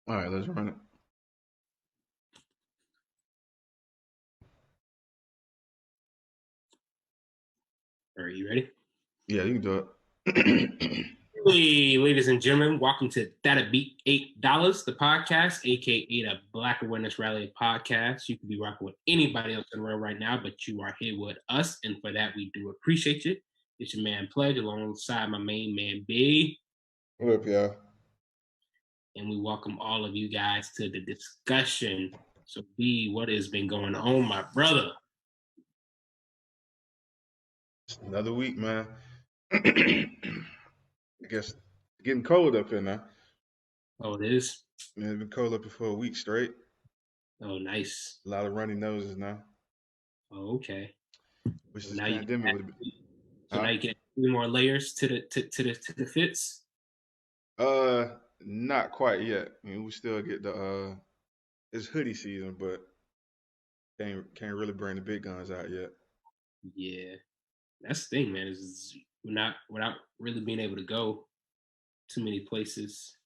All right, let's run it. Are you ready? Yeah, you can do it. Hey, ladies and gentlemen, welcome to That'll Beat $8, the podcast, aka the Black Awareness Rally podcast. You could be rocking with anybody else in the world right now, but you are here with us, and for that we do appreciate you. It's your man Pledge alongside my main man B, What up, y'all? and we welcome all of you guys to the discussion. So B, what has been going on, my brother? It's another week, man. I guess it's getting cold up here now. Oh, it is. Man, it's been cold up here for a week straight. Oh, nice. A lot of runny noses now. Oh, okay. Wish So this now you pandemic would have been. so now you get three more layers to the fits. Not quite yet. I mean, we still get the it's hoodie season, but can't really bring the big guns out yet. Yeah, that's the thing, man. Is we're not without really being able to go too many places,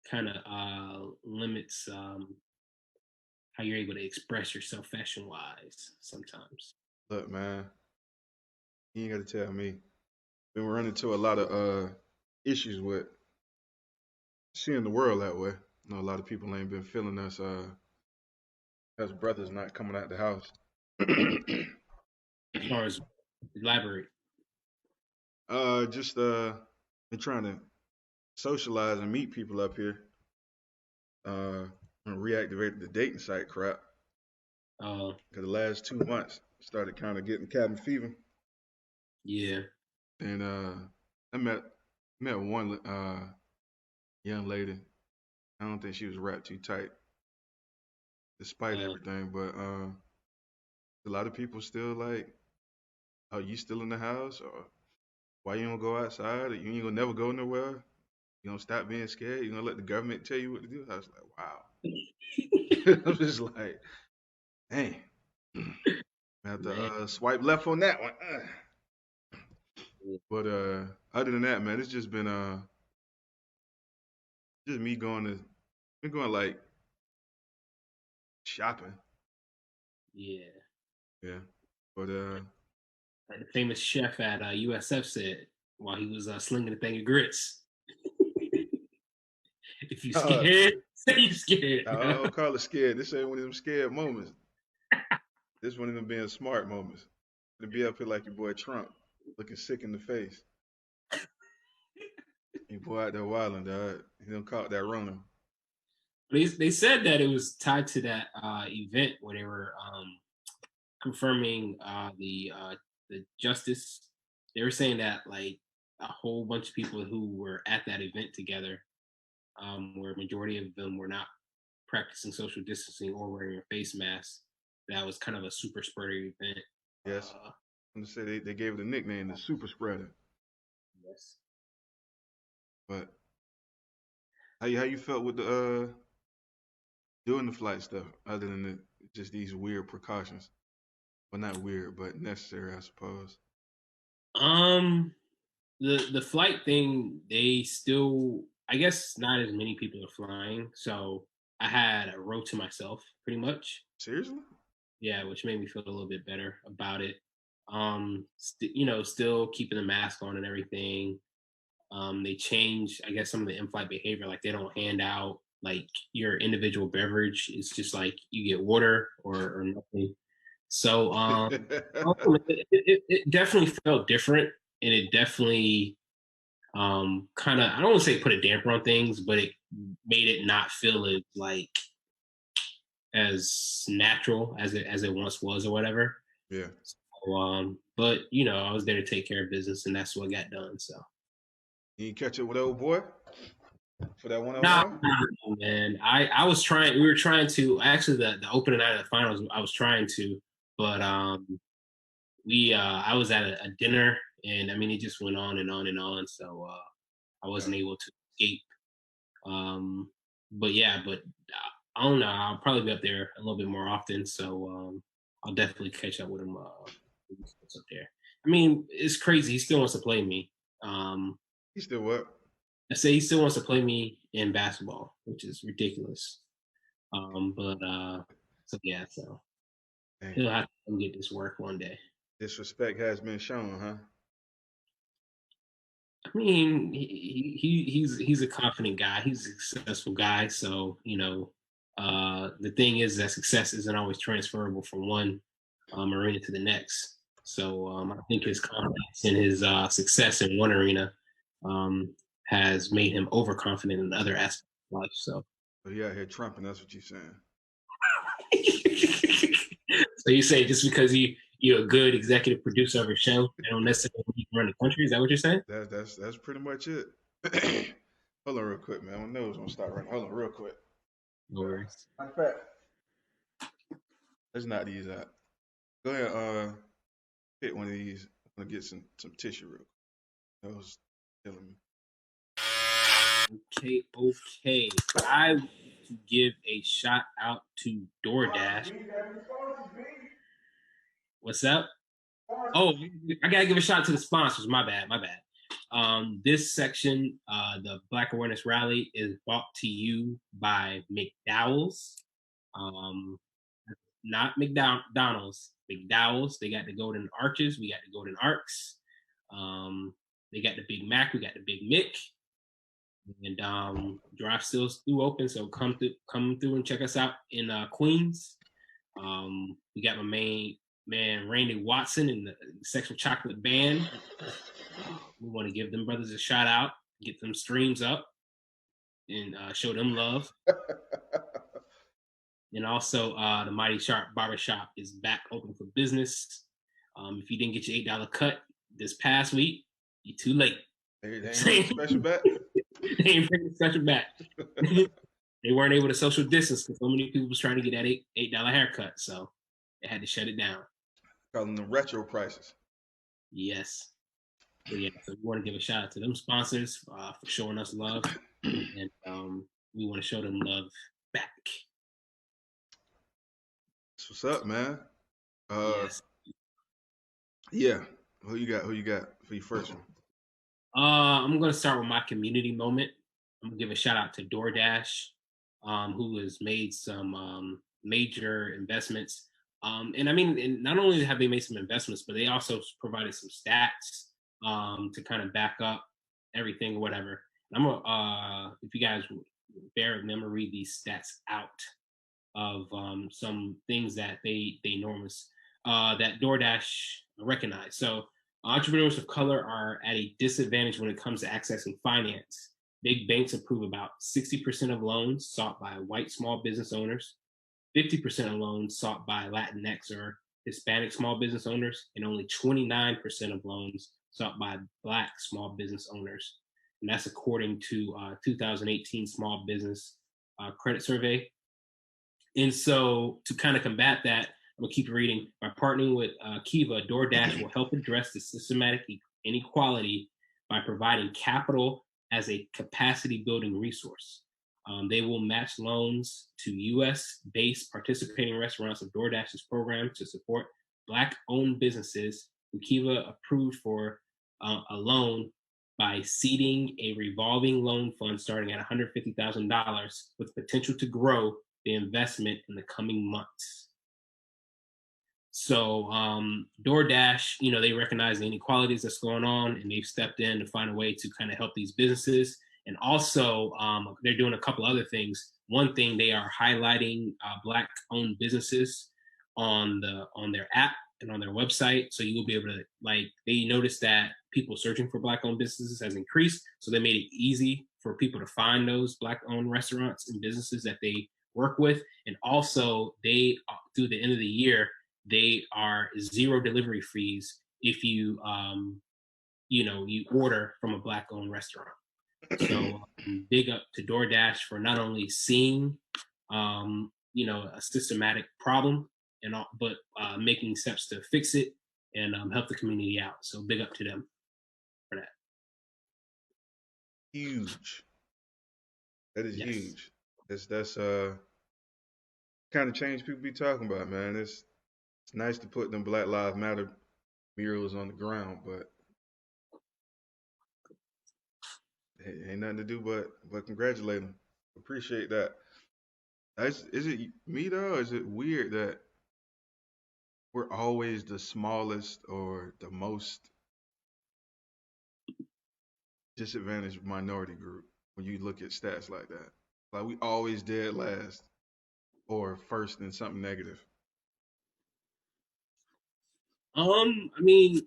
kind of limits how you're able to express yourself fashion wise sometimes. Look, man, you ain't got to tell me. Been running into a lot of issues with seeing the world that way. You know, a lot of people ain't been feeling us as brothers not coming out the house. As far as elaborate, Just been trying to socialize and meet people up here. And reactivated the dating site crap uh, because the last 2 months started kind of getting cabin fever, yeah, and I met one young lady. I don't think she was wrapped too tight, despite uh, everything. But a lot of people still like, "Oh, you still in the house?" Or "Why you don't go outside? Or you ain't gonna never go nowhere? You don't stop being scared? You gonna let the government tell you what to do?" I was like, "Wow." I'm just like, "Dang." I have to man. swipe left on that one. But other than that, man, it's just been just me been going like shopping. Yeah, Yeah. But like the famous chef at USF said while he was slinging a thing of grits. If you uh, scared, say you scared. I don't call it scared. This ain't one of them scared moments. This one of them being smart moments. To be up here like your boy Trump, looking sick in the face. Your boy out there wilding, dog. He done caught that running. They said that it was tied to that event where they were confirming the justice. They were saying that like a whole bunch of people who were at that event together, where a majority of them were not practicing social distancing or wearing a face mask. That was kind of a super spreader event. Yes. I'm gonna say they gave it a nickname, the super spreader. Yes. But how you felt with the doing the flight stuff, other than just these weird precautions? Well, not weird, but necessary, I suppose. Um, the flight thing, they still, I guess, not as many people are flying, so I had a row to myself pretty much. Seriously? Yeah, which made me feel a little bit better about it. Still keeping the mask on and everything. They change, I guess, some of the in-flight behavior. Like they don't hand out like your individual beverage. It's just like you get water or nothing. So it definitely felt different, and it definitely kind of, I don't want to say put a damper on things, but it made it not feel as like as natural as it once was or whatever. Yeah. So, but I was there to take care of business, and that's what got done. So, You catch up with old boy for that one on nah, one? man, I was trying. We were trying to actually the opening night of the finals. I was trying to, but we I was at a dinner, and I mean it just went on and on and on. So I Yeah. wasn't able to escape. Um, but yeah, but I don't know. I'll probably be up there a little bit more often. So I'll definitely catch up with him. What's up there? I mean, it's crazy. He still wants to play me. He still what? I say he still wants to play me in basketball, which is ridiculous. But so yeah, so Dang. he'll have to come get this work one day. Disrespect has been shown, huh? I mean, he's a confident guy. He's a successful guy. So the thing is that success isn't always transferable from one arena to the next. So I think his confidence in his success in one arena um, has made him overconfident in other aspects of life. So, So he out here trumping. That's what you're saying. so you say just because you're a good executive producer of a show, they don't necessarily need to run the country. Is that what you're saying? That's pretty much it. Hold on real quick, man. My nose gonna start running. Hold on real quick. No worries. Matter of fact, let's not these out. Go ahead, hit one of these. I'm gonna get some tissue real quick. That was killing me. Okay, okay. I want to give a shout out to DoorDash. What's up? Oh, I gotta give a shout out to the sponsors. My bad, my bad. This section, the Black Awareness Rally, is brought to you by McDowell's. Um, not McDonald's. McDowell's. They got the golden arches. We got the golden arcs. They got the Big Mac. We got the Big Mick. And drive still's still open, so come through and check us out in Queens. We got my main man Randy Watson and the Sexual Chocolate Band. We want to give them brothers a shout out, get them streams up, and show them love. And also, the Mighty Sharp Barbershop is back open for business. If you didn't get your $8 cut this past week, you're too late. They ain't bring a special bet. They ain't bringing special back. They weren't able to social distance because so many people was trying to get that $8 haircut, so they had to shut it down. Calling them retro prices. Yes. So yeah, so we want to give a shout out to them sponsors for showing us love, and we want to show them love back. That's what's up, man. Yes. Yeah. Who you got? Who you got for your first one? I'm gonna start with my community moment. I'm gonna give a shout out to DoorDash, who has made some major investments. And I mean, and not only have they made some investments, but they also provided some stats to kind of back up everything or whatever. And I'm gonna, if you guys bear with me, I'm gonna read these stats out of some things that they enormous that DoorDash recognize. So entrepreneurs of color are at a disadvantage when it comes to accessing finance. Big banks approve about 60% of loans sought by white small business owners, 50% of loans sought by Latinx or Hispanic small business owners, and only 29% of loans sought by Black small business owners. And that's according to 2018 Small Business Credit Survey. And so, to kind of combat that, I'm gonna keep reading. By partnering with Kiva, DoorDash will help address the systematic inequality by providing capital as a capacity building resource. They will match loans to US based participating restaurants of DoorDash's program to support Black owned businesses who Kiva approved for a loan by seeding a revolving loan fund starting at $150,000 with potential to grow the investment in the coming months. So DoorDash, they recognize the inequalities that's going on, and they've stepped in to find a way to kind of help these businesses. And also, they're doing a couple other things. One thing, they are highlighting Black-owned businesses on their app and on their website, so you will be able to They noticed that people searching for Black-owned businesses has increased, so they made it easy for people to find those Black-owned restaurants and businesses that they work with. And also, they through the end of the year, they are zero delivery fees if you you order from a Black owned restaurant. So big up to DoorDash for not only seeing a systematic problem and all, but making steps to fix it and help the community out. So big up to them for that. Huge. That is Yes. huge. That's kind of change people be talking about, man. It's nice to put them Black Lives Matter murals on the ground, but Ain't nothing to do but congratulate him. Appreciate that. Is it me though? Or is it weird that we're always the smallest or the most disadvantaged minority group when you look at stats like that? Like we always dead last or first in something negative. I mean,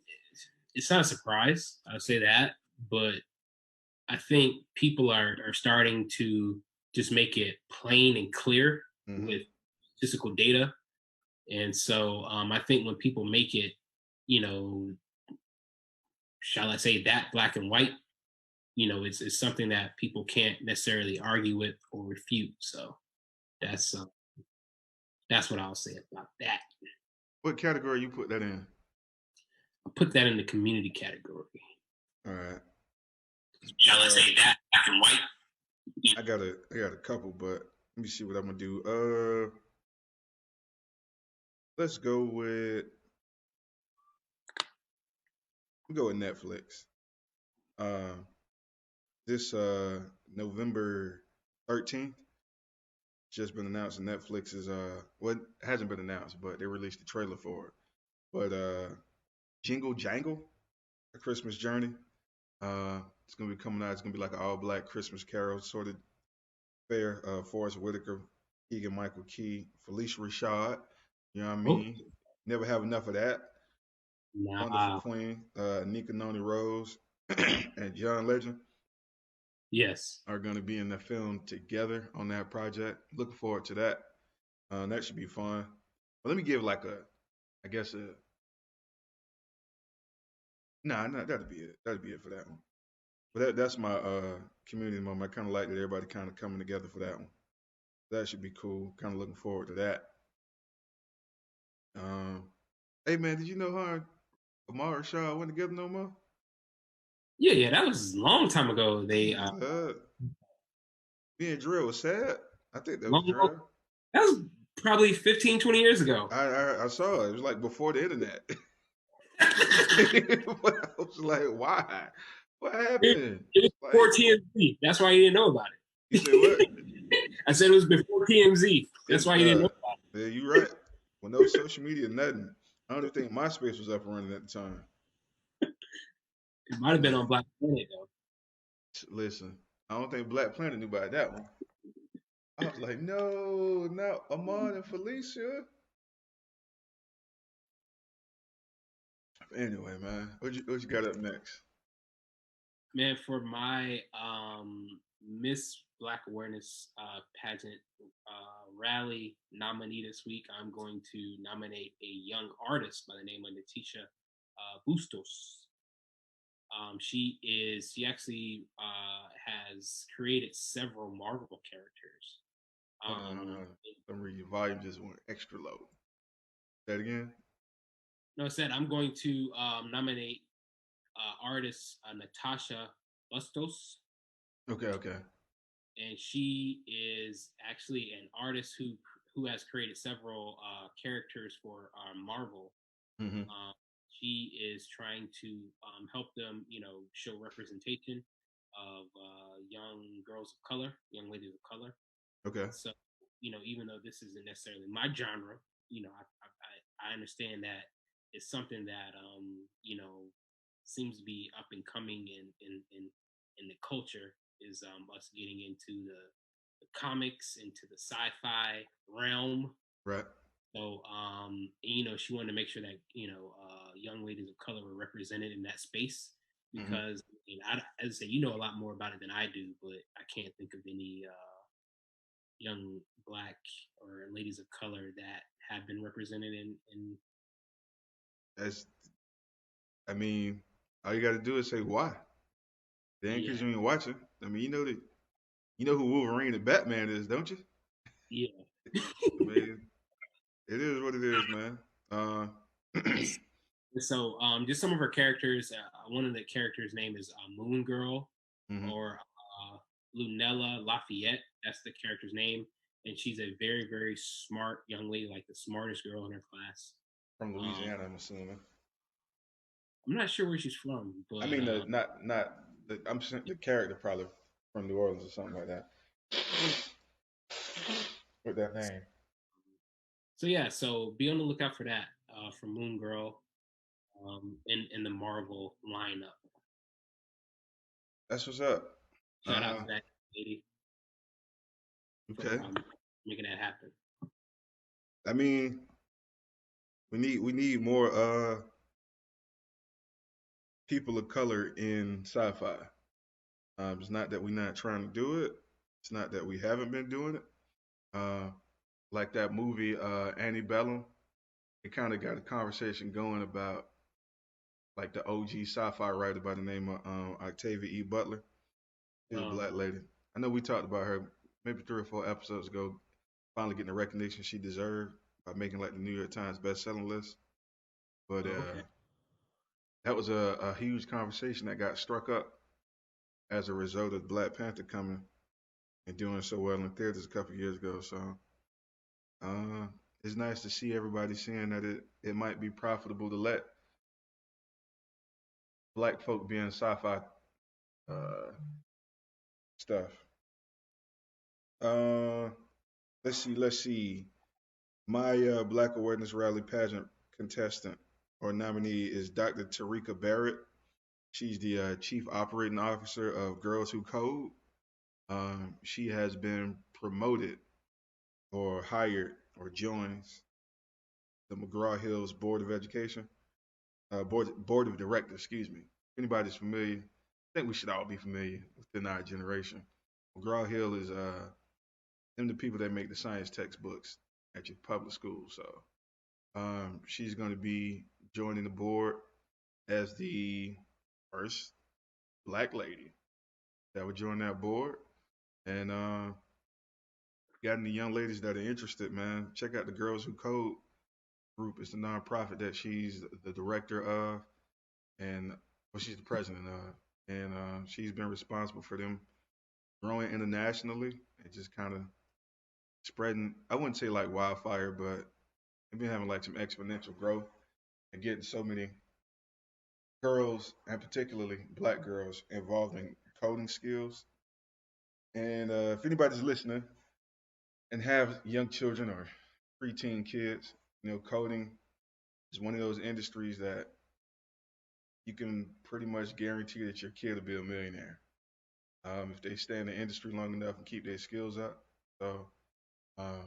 it's not a surprise. I'll say that, but I think people are starting to just make it plain and clear Hmm. with statistical data. And so I think when people make it, you know, shall I say that black and white, it's something that people can't necessarily argue with or refute. So that's uh, that's what I'll say about that. What category you put that in? I'll put that in the community category. All right. Shall I Uh, say that black and white? I got a couple, but let me see what I'm gonna do. Let's go with Netflix. Uh, this November 13th just been announced. And Netflix is well, it hasn't been announced, but they released the trailer for it. But Jingle Jangle, A Christmas Journey. It's gonna be coming out. It's gonna be like an all black Christmas Carol sort of fair. Forrest Whitaker, Keegan Michael Key, Felicia Rashad. You know what I Oh, mean? Never have enough of that. Wonderful nah. Queen, Nika Noni Rose, and John Legend Yes. are going to be in the film together on that project. Looking forward to that. That should be fun. But let me give like I guess nah, that'd be it. That'd be it for that one. But that's my community moment. I kind of like that everybody kind of coming together for that one. That should be cool. Kind of looking forward to that. Um, hey man, did you know her and Amara Shaw went together no more? Yeah, that was a long time ago. They Yeah, me and Drill was sad. I think that was long ago. Drill. That was probably 15, 20 years ago. I saw it. It was like before the internet. I was like, why? What It happened? was before Like, TMZ. That's why you didn't know about you said what? it. I said it was before TMZ. That's It, why you didn't know about yeah, you right. When no social media, nothing. I don't even think MySpace was up and running at the time. it. It might have been on Man, Black Planet though. listen, I don't think Black Planet knew about that one. I was like, no, not Amon and Felicia. Anyway, man, what you got up next? Man, for my Miss Black Awareness pageant rally nominee this week, I'm going to nominate a young artist by the name of Natisha Bustos. She actually has created several Marvel characters. Hold Um, on. Some read your volume just went extra low. Say that again. no, I said I'm going to nominate artist Natasha Bustos, Okay, okay. and she is actually an artist who has created several characters for Marvel. Hmm. Um, she is trying to help them, show representation of young girls of color, young ladies of color. Okay. And so, even though this isn't necessarily my genre, I understand that it's something that seems to be up and coming in the culture is us getting into the comics, into the sci-fi realm. Right. So, she wanted to make sure that young ladies of color were represented in that space Hmm. because, as I say, you know a lot more about it than I do, but I can't think of any young black or ladies of color that have been represented in. That's I mean, all you got to do is say why. Then, because Yeah, you ain't watching. I mean, you know who Wolverine and Batman is, don't you? yeah. I mean, it is what it is, man. Uh, So, just some of her characters. One of the characters' name is Moon Girl, hmm. or Lunella Lafayette. That's the character's name, and she's a very, very smart young lady, like the smartest girl in her class. From Um, Louisiana, I'm assuming. I'm not sure where she's from, I but mean, not. the character probably from New Orleans or something like that with that name. So yeah, so be on the lookout for that from Moon Girl in the Marvel lineup. That's what's up. Shout out to that lady for Okay. making that happen. I mean, we need more people of color in sci-fi. It's not that we're not trying to do it. It's not that we haven't been doing it. Uh, like that movie Annie Bellum, it kind of got a conversation going about like the OG sci-fi writer by the name of Octavia E. Butler. She's a black Um, lady. I know we talked about her maybe 3 or 4 episodes ago. Finally getting the recognition she deserved by making like the New York Times best-selling list. But okay. that was a huge conversation that got struck up as a result of Black Panther coming and doing so well in theaters a couple of years ago. So uh, it's nice to see everybody seeing that it might be profitable to let black folk be in sci-fi uh, stuff. Uh, let's see. My Black Awareness Rally pageant contestant or nominee is Dr. Tarika Barrett. She's the chief operating officer of Girls Who Code. She has been promoted or hired or joins the McGraw Hill's Board of Education, Board of Directors. Excuse me. If anybody's familiar, I think we should all be familiar within our generation. McGraw Hill is them the people that make the science textbooks at your public school. So she's going to be joining the board as the first black lady that would join that board. And got any young ladies that are interested, man, check out the Girls Who Code group. It's a nonprofit that she's the director of, and well, she's the president of, and she's been responsible for them growing internationally and just kind of spreading. I wouldn't say like wildfire, but they've been having like some exponential growth and getting so many girls, and particularly black girls, involved in coding skills. And if anybody's listening and have young children or preteen kids, coding is one of those industries that you can pretty much guarantee that your kid will be a millionaire if they stay in the industry long enough and keep their skills up. So, uh,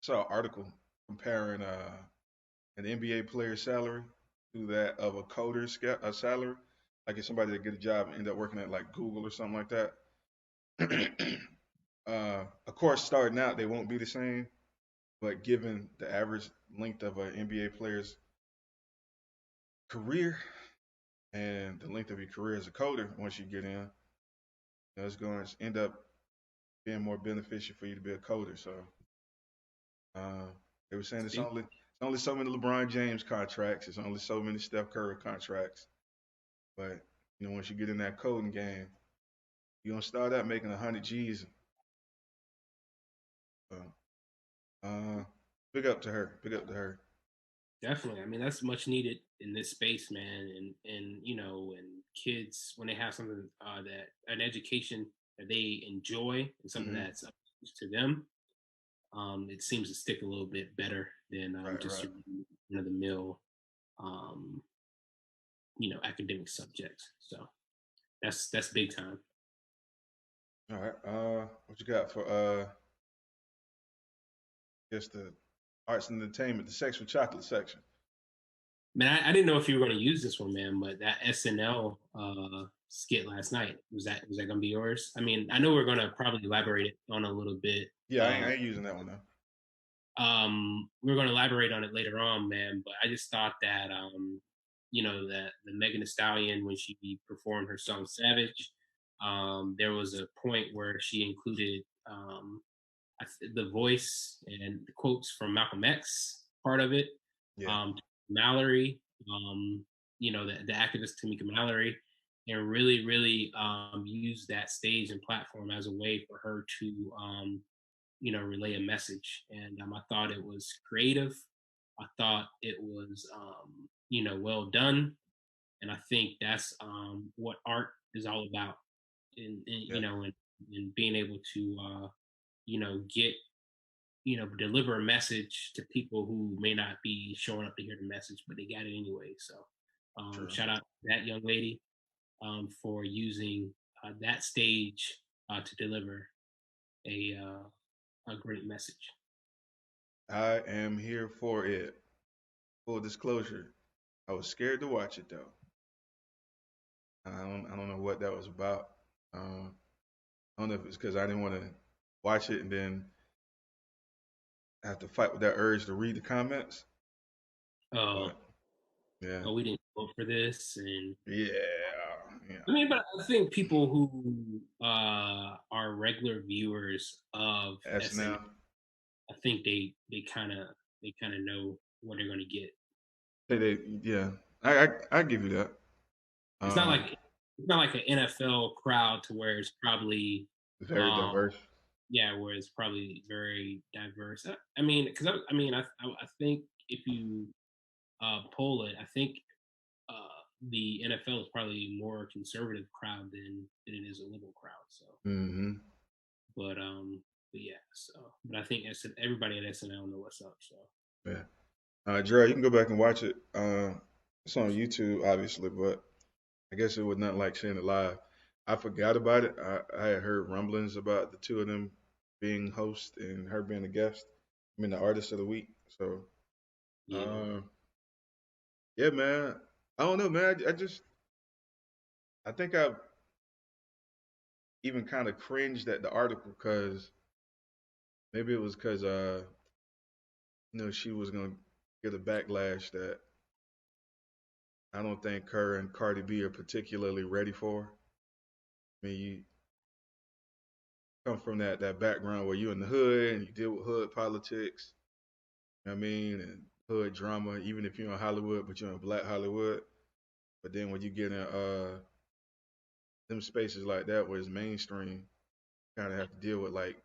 saw an article comparing an NBA player's salary to that of a coder's salary. Like if somebody that get a job and end up working at like Google or something like that. Of course, starting out they won't be the same, but given the average length of an NBA player's career and the length of your career as a coder, once you get in, it's going to end up being more beneficial for you to be a coder. So uh, they were saying Speak. it's only so many LeBron James contracts, it's only so many Steph Curry contracts, but once you get in that coding game, you're gonna start out making 100 G's. So, uh, big up to her. Big up to her. Definitely. I mean, that's much needed in this space, man. And and kids when they have something that an education that they enjoy and something Hmm. that's of use to them, it seems to stick a little bit better than Right, just right. your run of the mill, um, academic subjects. So that's big time. All right. What you got for just the arts and entertainment, the sexual chocolate section? Man, I didn't know if you were going to use this one, man, but that SNL skit last night was that going to be yours? I mean, I know we're going to probably elaborate it on a little bit. Yeah, I ain't using that one though. We're going to elaborate on it later on, man. But I just thought that that the Megan the Stallion when she performed her song "Savage," there was a point where she included the voice and the quotes from Malcolm X part of it. Yeah. Mallory, the activist Tamika Mallory, and really use that stage and platform as a way for her to relay a message. And I thought it was creative. I thought it was well done, and I think that's what art is all about, and Yeah, and being able to get deliver a message to people who may not be showing up to hear the message, but they got it anyway. So, true. shout out to that young lady for using that stage to deliver a great message. I am here for it. Full disclosure, I was scared to watch it though. I don't know what that was about. Um, I don't know if it's because I didn't want to watch it and then have to fight with that urge to read the comments. Uh, But yeah, oh, we didn't vote for this, and yeah. I mean, but I think people who are regular viewers of SNL, SNL. I think they kind of know what they're going to get. Yeah, I give you that. It's not Um, like it's not like an NFL crowd to where it's probably very um diverse. yeah, where it's probably very diverse. I mean, because I think if you poll it, I think uh the NFL is probably more conservative crowd than it is a liberal crowd. So, Hmm. but yeah. So, but I think everybody at SNL know what's up. So, Yeah. Dre, you can go back and watch it. It's on YouTube, obviously, but I guess it was not like seeing it live. I forgot about it. I had heard rumblings about the two of them being host and her being a guest. I mean, the artist of the week. So, yeah. um, yeah, man. I don't know, man. I think I even kind of cringed at the article because maybe it was because, she was gonna get a backlash that I don't think her and Cardi B are particularly ready for. I mean, you come from that background where you're in the hood and you deal with hood politics. You know what I mean, and hood drama. Even if you're in Hollywood, but you're in Black Hollywood. But then when you get in them spaces like that where it's mainstream, kind of have to deal with like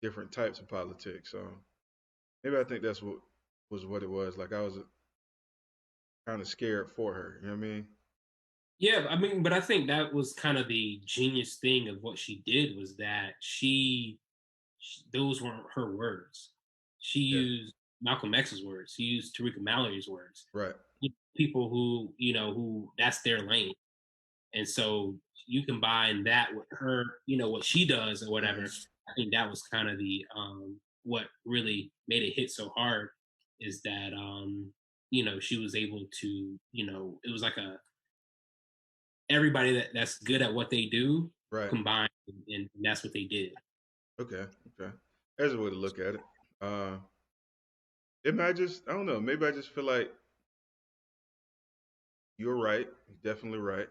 different types of politics. So maybe I think that's what it was. Like I was kind of scared for her. You know what I mean? Yeah, I mean, but I think that was kind of the genius thing of what she did was that those weren't her words. She Yeah. used Malcolm X's words. She used Tariq Mallory's words. Right. People who that's their lane, and so you combine that with her, what she does or whatever. Hmm. I think that was kind of the what really made it hit so hard is that she was able to it was like a everybody that's good at what they do Right. combined, and that's what they did. Okay. Okay. There's a way to look at it. Uh, I don't know. Maybe I just feel like you're right. You're definitely right.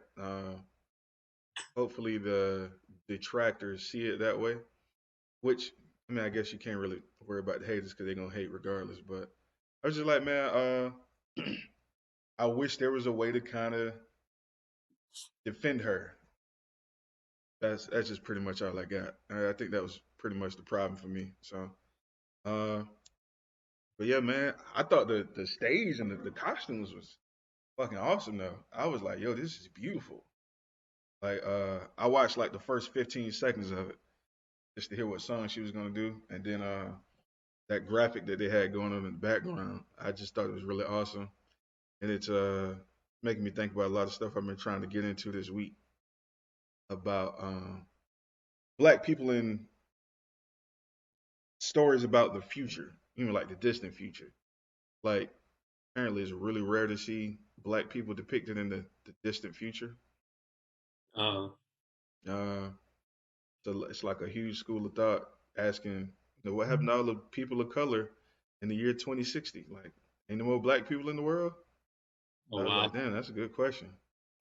Hopefully the detractors see it that way. Which I mean, I guess you can't really worry about the haters because they're gonna hate regardless. But I was just like, man, I wish there was a way to kind of defend her. That's just pretty much all I got. I think that was pretty much the problem for me. So, uh, but yeah, man, I thought the stage and the costumes was fucking awesome though. I was like, yo, this is beautiful. Like, I watched like the first 15 seconds of it just to hear what song she was gonna do, and then that graphic that they had going on in the background, I just thought it was really awesome, and it's making me think about a lot of stuff I've been trying to get into this week about black people in stories about the future, even like the distant future. Like apparently, it's really rare to see black people depicted in the distant future. Uh, Uh, so it's like a huge school of thought asking, what happened to all the people of color in the year 2060? Like, ain't no more black people in the world? oh I was wow. like, damn, that's a good question.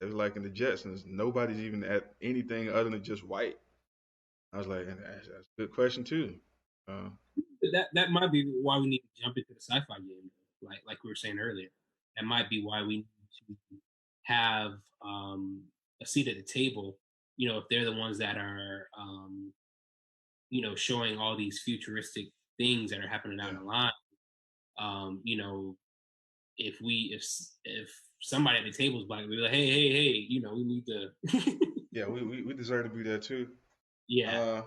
It was like in the Jetsons, nobody's even at anything other than just white. I was like, and that's a good question too. Uh, That might be why we need to jump into the sci-fi game, like we were saying earlier. That might be why we need to have a seat at the table. If they're the ones that are showing all these futuristic things that are happening down yeah, the line. Um, you know, if somebody at the table is black, we're like, hey, hey, hey, we need to. Yeah, we deserve to be there too. Yeah. Uh,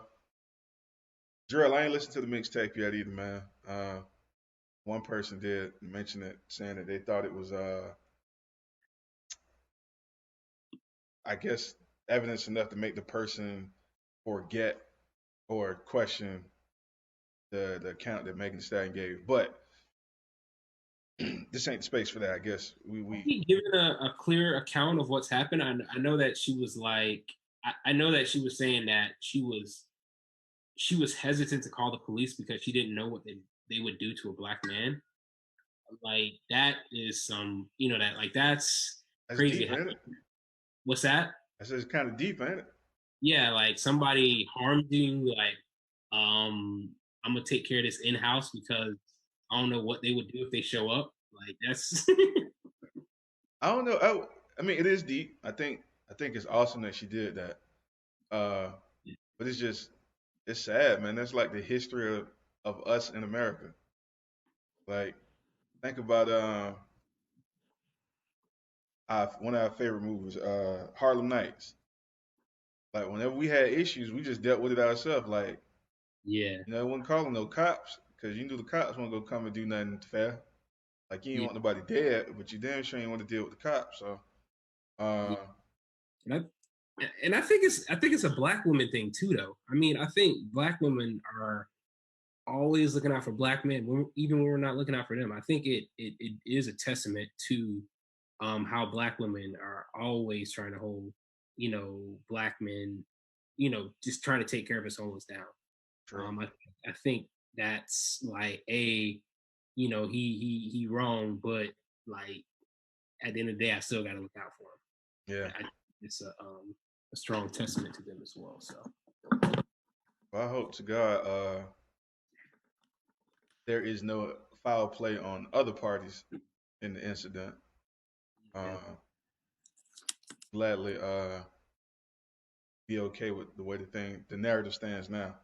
Drill, I ain't listened to the mixtape yet either, man. One person did mention it, saying that they thought it was, I guess, evidence enough to make the person forget or question the account that Megan Thee Stallion gave. But this ain't the space for that. I guess we He given a clear account of what's happened. I know that she was like, I know that she was saying that she was hesitant to call the police because she didn't know what they would do to a black man. Like that is some, that like that's that's crazy. deep, ain't it? What's that? I said it's kind of deep, ain't it? Yeah, like somebody harmed you, like I'm gonna take care of this in house because I don't know what they would do if they show up. Like that's I don't know. I mean, it is deep. I think it's awesome that she did that. Uh, but it's sad, man. That's like the history of us in America. Like, think about one of our favorite movies, Harlem Nights. Like, whenever we had issues, we just dealt with it ourselves. Like, yeah, you know, we wasn't calling no cops because you knew the cops weren't gonna come and do nothing fair. Like, you didn't yeah, want nobody dead, but you damn sure ain't want to deal with the cops. So, yeah. uh, And I think it's a black woman thing too, though. I mean, I think black women are always looking out for black men, even when we're not looking out for them. I think it is a testament to how black women are always trying to hold, black men, just trying to take care of us, hold us down. true. I think that's like he wrong, but like at the end of the day, I still got to look out for Yeah. him. It's a strong testament to them as well. So Well, I hope to God there is no foul play on other parties in the incident. yeah, Uh, Gladly be okay with the way the narrative stands now.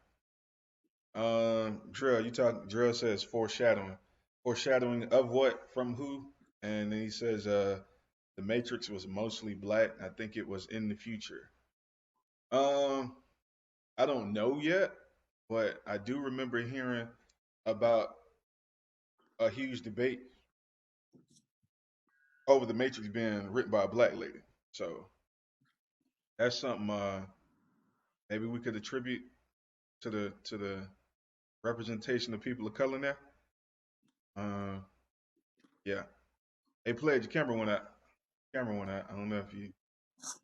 Drill, you talk. Drill says foreshadowing. Foreshadowing of what? From who? And then he says, the Matrix was mostly black. I think it was in the future. Um, I don't know yet, but I do remember hearing about a huge debate over the Matrix being written by a black lady. So that's something maybe we could attribute to the representation of people of color there. Uh, yeah. Hey, pledge, your camera went out. Camera went out. I don't know if you.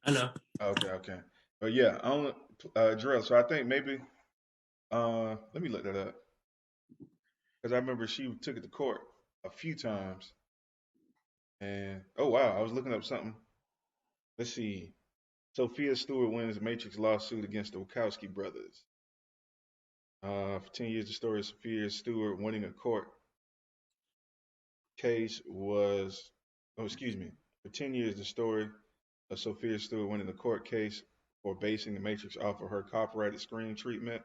I know. Okay, okay. But yeah, I don't. Drill. So I think maybe. Let me look that up because I remember she took it to court a few times. And oh wow, I was looking up something. Let's see. Sophia Stewart wins Matrix lawsuit against the Wachowski brothers. For 10 years, the story of Sophia Stewart winning a court case was, oh, excuse me. For 10 years, the story of Sophia Stewart winning a court case for basing the Matrix off of her copyrighted screen treatment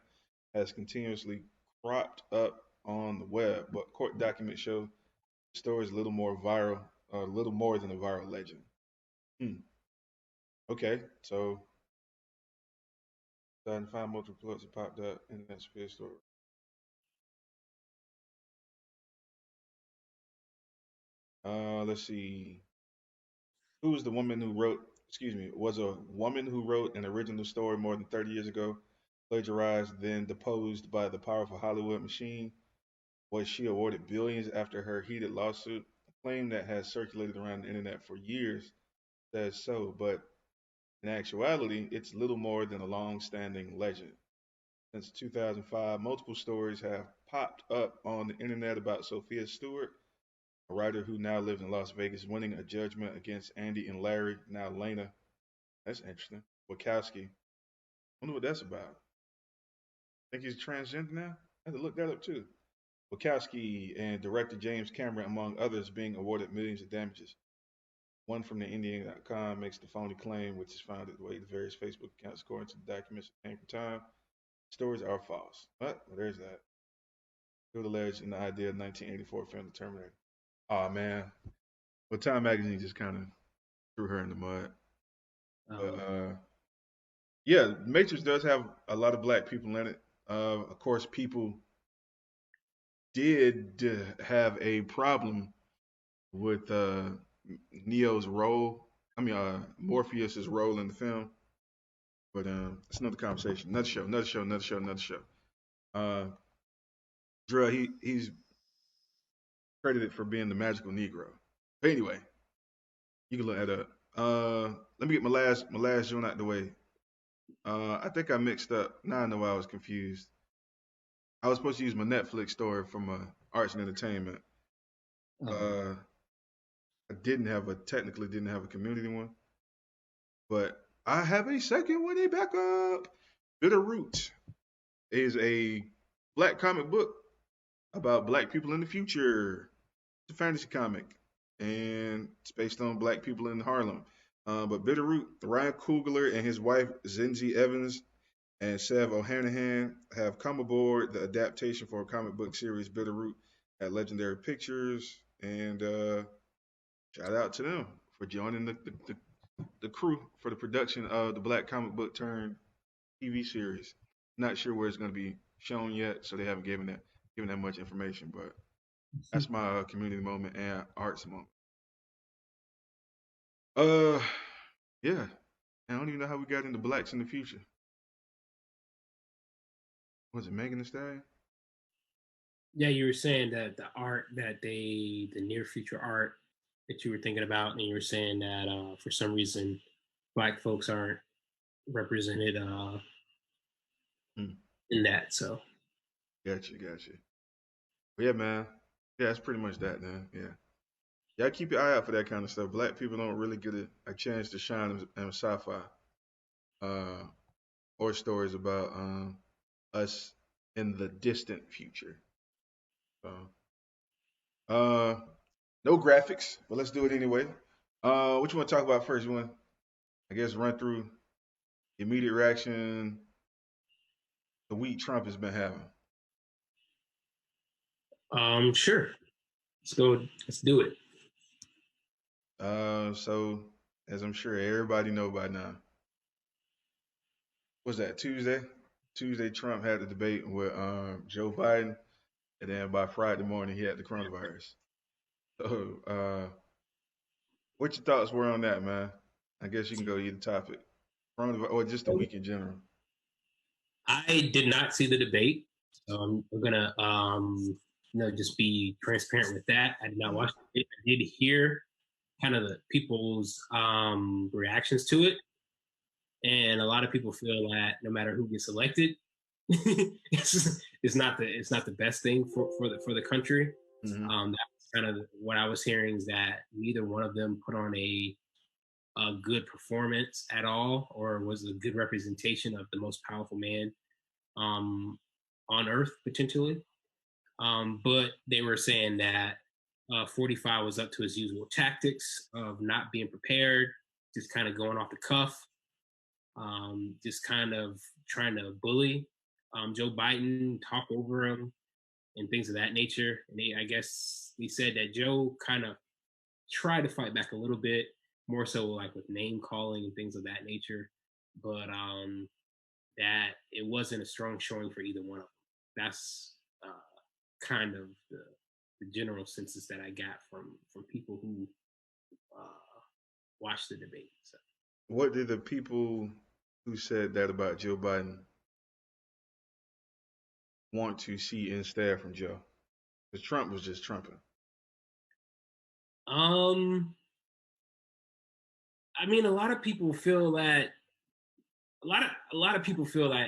has continuously cropped up on the web, but court documents show the story is a little more viral, a little more than a viral legend. Hmm. Okay, so 2005 multiple plots have popped up in that Sophia story. Let's see. Who was the woman who wrote, excuse me, was a woman who wrote an original story more than 30 years ago, plagiarized, then deposed by the powerful Hollywood machine? Was she awarded billions after her heated lawsuit? A claim that has circulated around the internet for years says so, but in actuality, it's little more than a long standing legend. Since 2005, multiple stories have popped up on the internet about Sophia Stewart, a writer who now lives in Las Vegas, winning a judgment against Andy and Larry, now Lena. That's interesting. Wachowski. Wonder what that's about. Think he's transgender now? I had to look that up too. Wachowski and director James Cameron, among others, being awarded millions of damages. One from the Indian.com makes the phony claim, which is found at the way the various Facebook accounts, according to the documents that came from time. Stories are false. But well, there's that. Still alleged in the idea of 1984 film The Terminator. Oh man. Well, Time Magazine just kind of threw her in the mud. Oh But man. Yeah, Matrix does have a lot of black people in it. Of course, people did have a problem with Neo's role. I mean, Morpheus's role in the film. But it's another conversation, another show, another show, another show, another show. Uh, Dre, he's credited for being the magical Negro. But anyway, you can look that up. Let me get my last joint out the way. I think I mixed up. Now I know why I was confused. I was supposed to use my Netflix story from arts and entertainment. Um, Uh, I technically didn't have a community one, but I have a second one. A backup. Bitter Root is a black comic book about black people in the future. It's a fantasy comic, and it's based on black people in Harlem. But Bitterroot, Ryan Coogler and his wife Zinzi Evans and Sev O'Hanahan have come aboard the adaptation for a comic book series Bitterroot at Legendary Pictures, and shout out to them for joining the crew for the production of the black comic book turned TV series. Not sure where it's going to be shown yet, so they haven't given that much information, but that's my community moment and arts moment. Uh, yeah. I don't even know how we got into blacks in the future. Was it Megan the Stallion? yeah, you were saying that the art that the near future art that you were thinking about, and you were saying that for some reason black folks aren't represented Hmm. in that. So Gotcha. But yeah, man. Yeah, that's pretty much that, man. Yeah. Y'all keep your eye out for that kind of stuff. Black people don't really get a chance to shine in sci-fi uh, or stories about us in the distant future. So, uh, no graphics, but let's do it anyway. What you want to talk about first? You want, I guess, run through immediate reaction the week Trump has been having. sure, let's go. Let's do it. So as I'm sure everybody know by now, was that Tuesday? Tuesday, Trump had the debate with Joe Biden, and then by Friday morning, he had the coronavirus. So, what your thoughts were on that, man? I guess you can go either topic, coronavirus, or just the week in general. I did not see the debate, so I'm gonna just be transparent with that. I did not Mhm. watch it. I did hear kind of the people's reactions to it, and a lot of people feel that no matter who gets elected, it's not the best thing for the country. Mhm. That's kind of what I was hearing, is that neither one of them put on a good performance at all, or was a good representation of the most powerful man um, on Earth potentially. But they were saying that 45 was up to his usual tactics of not being prepared, just kind of going off the cuff, just kind of trying to bully Joe Biden, talk over him, and things of that nature. And I guess he said that Joe kind of tried to fight back a little bit, more so like with name calling and things of that nature. But that it wasn't a strong showing for either one of them. That's kind of the general census that I got from people who uh, watched the debate. So What did the people who said that about Joe Biden want to see instead from Joe? Because Trump was just trumping. um I mean, a lot of people feel that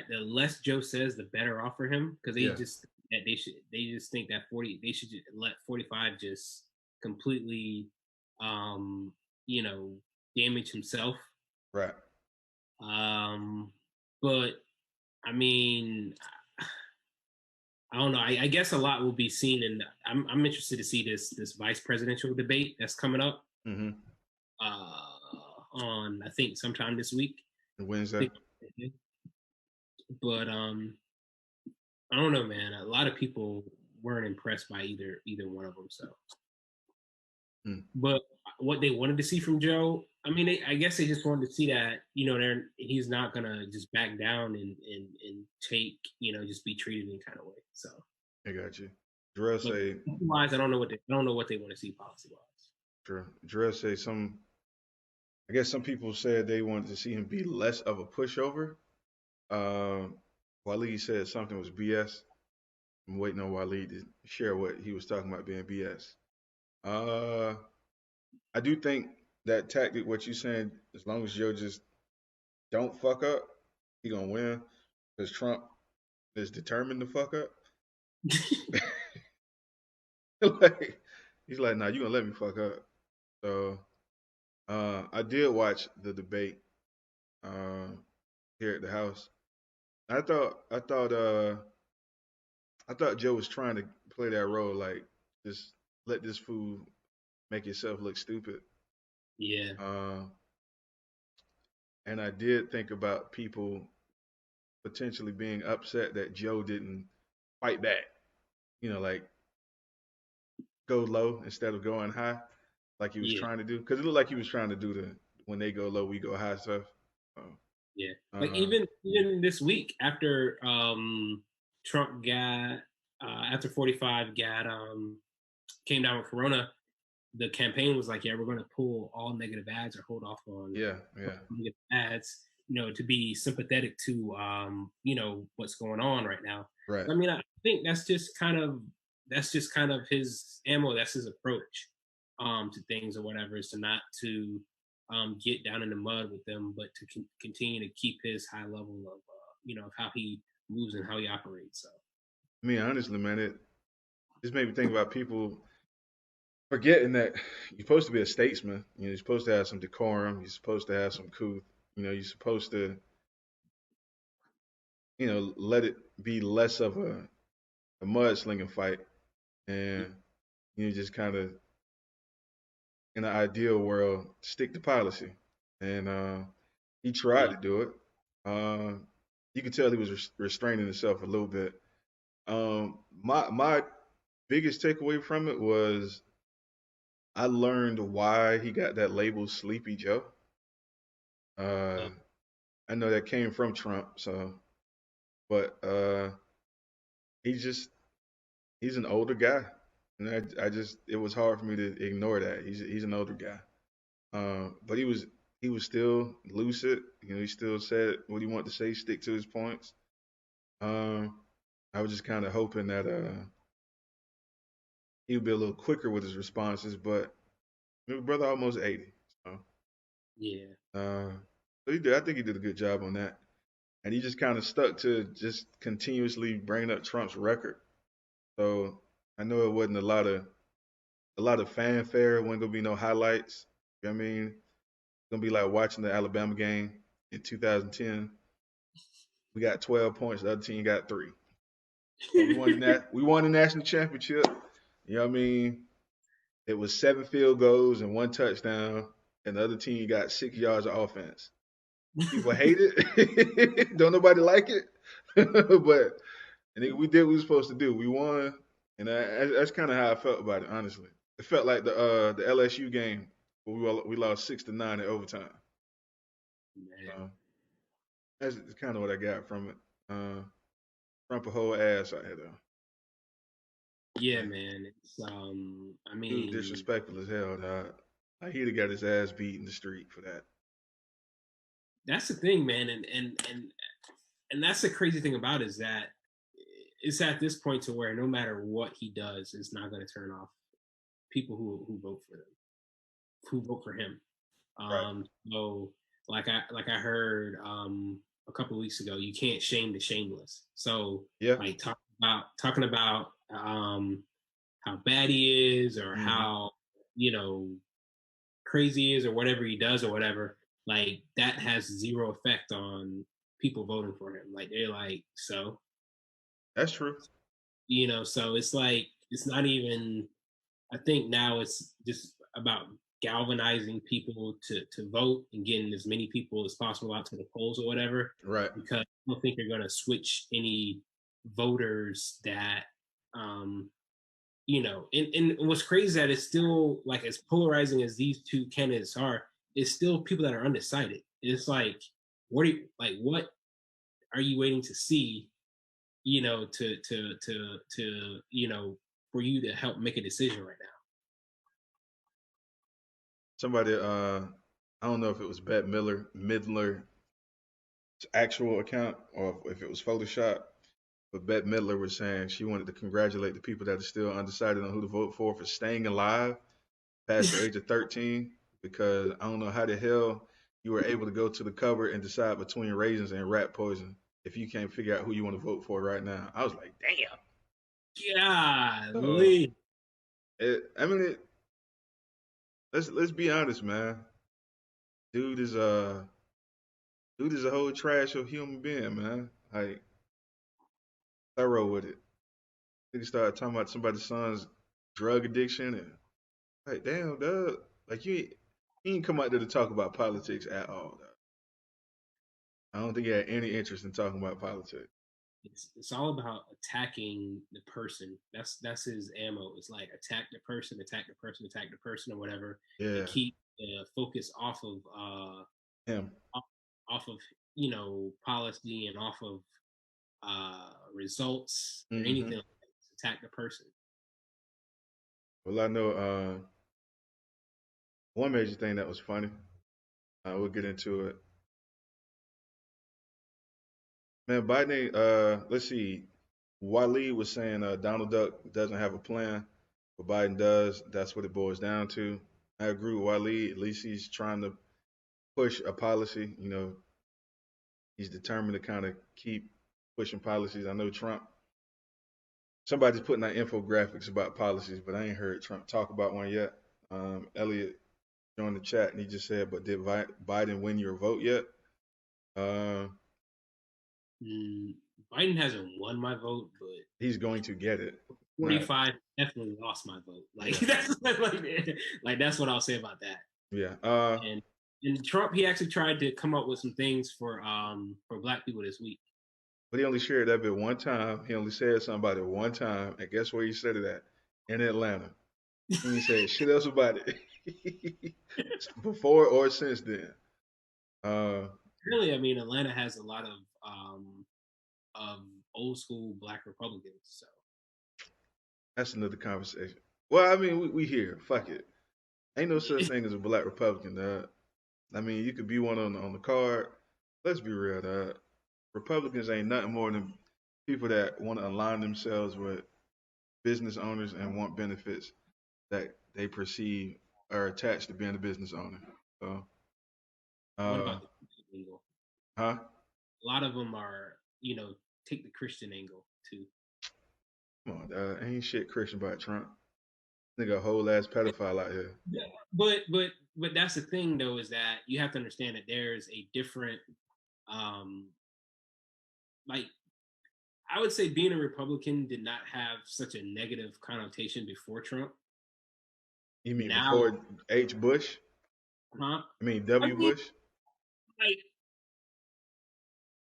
the less Joe says, the better off for him, because Yeah. they just think that 40 they should just let 45 just completely um you know damage himself. Right. um but I mean, I don't know. I guess a lot will be seen, and I'm interested to see this vice presidential debate that's coming up Mhm. on, I think, sometime this week. Wednesday. But I don't know, man. A lot of people weren't impressed by either one of them. So Hmm, But what they wanted to see from Joe, I mean, I guess they just wanted to see that he's not gonna just back down and take just be treated in kind of way. So, I got you. Jarrell but say, wise, I don't know what they want to see policy wise. sure. Jarrell say some. I guess some people said they wanted to see him be less of a pushover. Um, Waleed said something was BS. I'm waiting on Waleed to share what he was talking about being BS. Uh, I do think that tactic, what you saying, as long as Joe just don't fuck up, he gonna win. Because Trump is determined to fuck up. Like he's like, nah, you gonna let me fuck up. So I did watch the debate uh, here at the house. I thought Joe was trying to play that role, like just let this fool make yourself look stupid. Yeah, Uh, and I did think about people potentially being upset that Joe didn't fight back. Like go low instead of going high, like he was yeah, trying to do. Because it looked like he was trying to do the when they go low, we go high stuff. Uh, yeah. Like uh, even this week after Trump got after 45 got came down with Corona, the campaign was like, yeah, we're going to pull all negative ads or hold off on yeah, yeah, negative ads, to be sympathetic to, what's going on right now. right. I mean, I think that's just kind of his ammo. That's his approach to things or whatever, is to not to get down in the mud with them, but to continue to keep his high level of, of how he moves and how he operates. So I mean, honestly, man, it just made me think about people forgetting that you're supposed to be a statesman. You're supposed to have some decorum. You're supposed to have some couth. You're supposed to, let it be less of a mudslinging fight, and just kind of in an ideal world stick to policy. And he tried yeah, to do it. Uh, you could tell he was restraining himself a little bit. My biggest takeaway from it was I learned why he got that label Sleepy Joe. Uh, uh, I know that came from Trump, so but he's an older guy, and I just it was hard for me to ignore that. He's an older guy, but he was still lucid. He still said what he wanted to say, stick to his points. Um, I was just kind of hoping that he would be a little quicker with his responses, but my brother almost 80, so yeah, uh, so he did. I think he did a good job on that, and he just kind of stuck to just continuously bringing up Trump's record. So I know it wasn't a lot of fanfare. It wasn't gonna be no highlights. You know what I mean? It's gonna be like watching the Alabama game in 2010. We got 12 points. The other team got three. Oh, we won that. We won the national championship. You know what I mean? It was 7 field goals and 1 touchdown, and the other team got 6 yards of offense. People hate it. Don't nobody like it. But we did what we were supposed to do. We won, and that's kind of how I felt about it. Honestly, it felt like the LSU game where we lost 6-9 in overtime. man. So that's kind of what I got from it. Trump a whole ass out here though. Yeah, Like, man. It's I dude, mean, disrespectful as hell, dog. Like he'd have got his ass beat in the street for that. that's the thing, man, and that's the crazy thing about it, is that it's at this point to where no matter what he does, it's not going to turn off people who vote for them, who vote for him. Right. So like I heard a couple of weeks ago, you can't shame the shameless. So Yeah. like talking about how bad he is, or Mm-hmm. how you know crazy he is, or whatever he does or whatever, like that has zero effect on people voting for him. Like they're like, so That's true. so it's like it's not even, I think now it's just about galvanizing people to vote and getting as many people as possible out to the polls or whatever, Right. because I don't think you're going to switch any voters that um and what's crazy is that it's still like as polarizing as these two candidates are, it's still people that are undecided. It's like, what are you waiting to see, for you to help make a decision right now? Somebody, I don't know if it was Bette Midler's actual account or if it was Photoshop, but Bette Midler was saying she wanted to congratulate the people that are still undecided on who to vote for staying alive past the age of 13, because I don't know how the hell you were able to go to the cupboard and decide between raisins and rat poison if you can't figure out who you want to vote for right now. I was like, damn. So, Golly. I mean, let's be honest, man. Dude is a dude is a whole trash of human being, man. Like thorough with it. He started talking about somebody's son's drug addiction and like, damn, dog. Like he ain't come out there to talk about politics at all. Dog. I don't think he had any interest in talking about politics. It's all about attacking the person. That's his ammo. It's like attack the person, attack the person, attack the person, or whatever, and Yeah, keep the focus off of him. off, off of policy and off of results or Hmm. anything like that. Just attack the person. Well, I know one major thing that was funny. We'll get into it. Man, Biden. Let's see. Waleed was saying Donald Duck doesn't have a plan, but Biden does. That's what it boils down to. I agree with Waleed. At least he's trying to push a policy. He's determined to kind of keep pushing policies. I know Trump. Somebody's putting out infographics about policies, but I ain't heard Trump talk about one yet. Elliot joined the chat and he just said, "But did Biden win your vote yet?" Uh, Mm, Biden hasn't won my vote, but he's going to get it. Not, 45 definitely lost my vote. Like yeah, like that's what I'll say about that. yeah. And Trump, he actually tried to come up with some things for Black people this week. But he only shared that bit one time. He only said something about it one time, and guess where he said it at? In Atlanta. He ain't said shit else about it before or since then. Uh, Really, I mean, Atlanta has a lot of old school Black Republicans. So that's another conversation. Well, I mean, we here. Fuck it. Ain't no such thing as a black Republican, dog. I mean, you could be one on the card. Let's be real, dog. Republicans ain't nothing more than people that want to align themselves with business owners and want benefits that they perceive are attached to being a business owner. So, what uh, about the Christian angle? huh? A lot of them are, take the Christian angle too. Come on, dog. Ain't shit Christian about Trump. Nigga, a whole ass pedophile out here. Yeah. But that's the thing though, is that you have to understand that there's a different um like I would say being a Republican did not have such a negative connotation before Trump. You mean Now, before H. Bush? huh? I mean I W. mean, Bush? like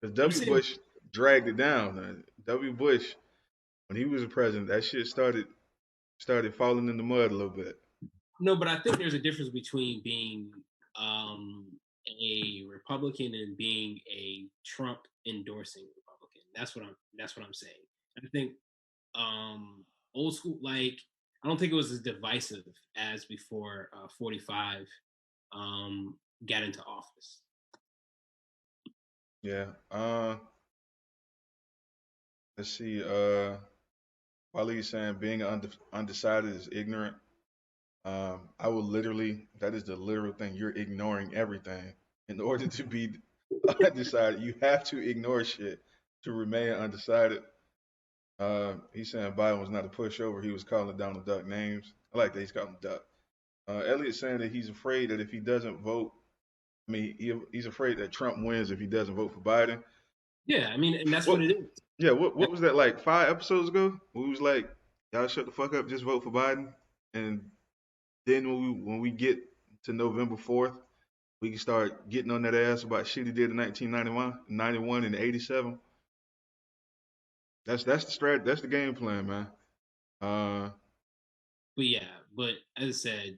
Because I'm W. saying, Bush dragged it down. W. Bush, when he was a president, that shit started falling in the mud a little bit. no, but I think there's a difference between being um, a Republican and being a Trump endorsing Republican. That's what I'm saying. I think old school, like I don't think it was as divisive as before 45 um, got into office. Yeah. Let's see. Waleed saying being undecided is ignorant. I will literally, that is the literal thing. You're ignoring everything. In order to be undecided, you have to ignore shit to remain undecided. He's saying Biden was not a pushover. He was calling Donald Duck names. I like that he's calling him Duck. Elliot's saying that he's afraid that if he doesn't vote, I mean, he's afraid that Trump wins if he doesn't vote for Biden. Yeah, I mean, and that's what What? it is. Yeah. What was that like 5 episodes ago? We was like, y'all shut the fuck up, just vote for Biden. And then when we get to November 4th, we can start getting on that ass about shit he did in 1991, 91, and 87. That's the strat. That's the game plan, man. Uh, but yeah, but as I said,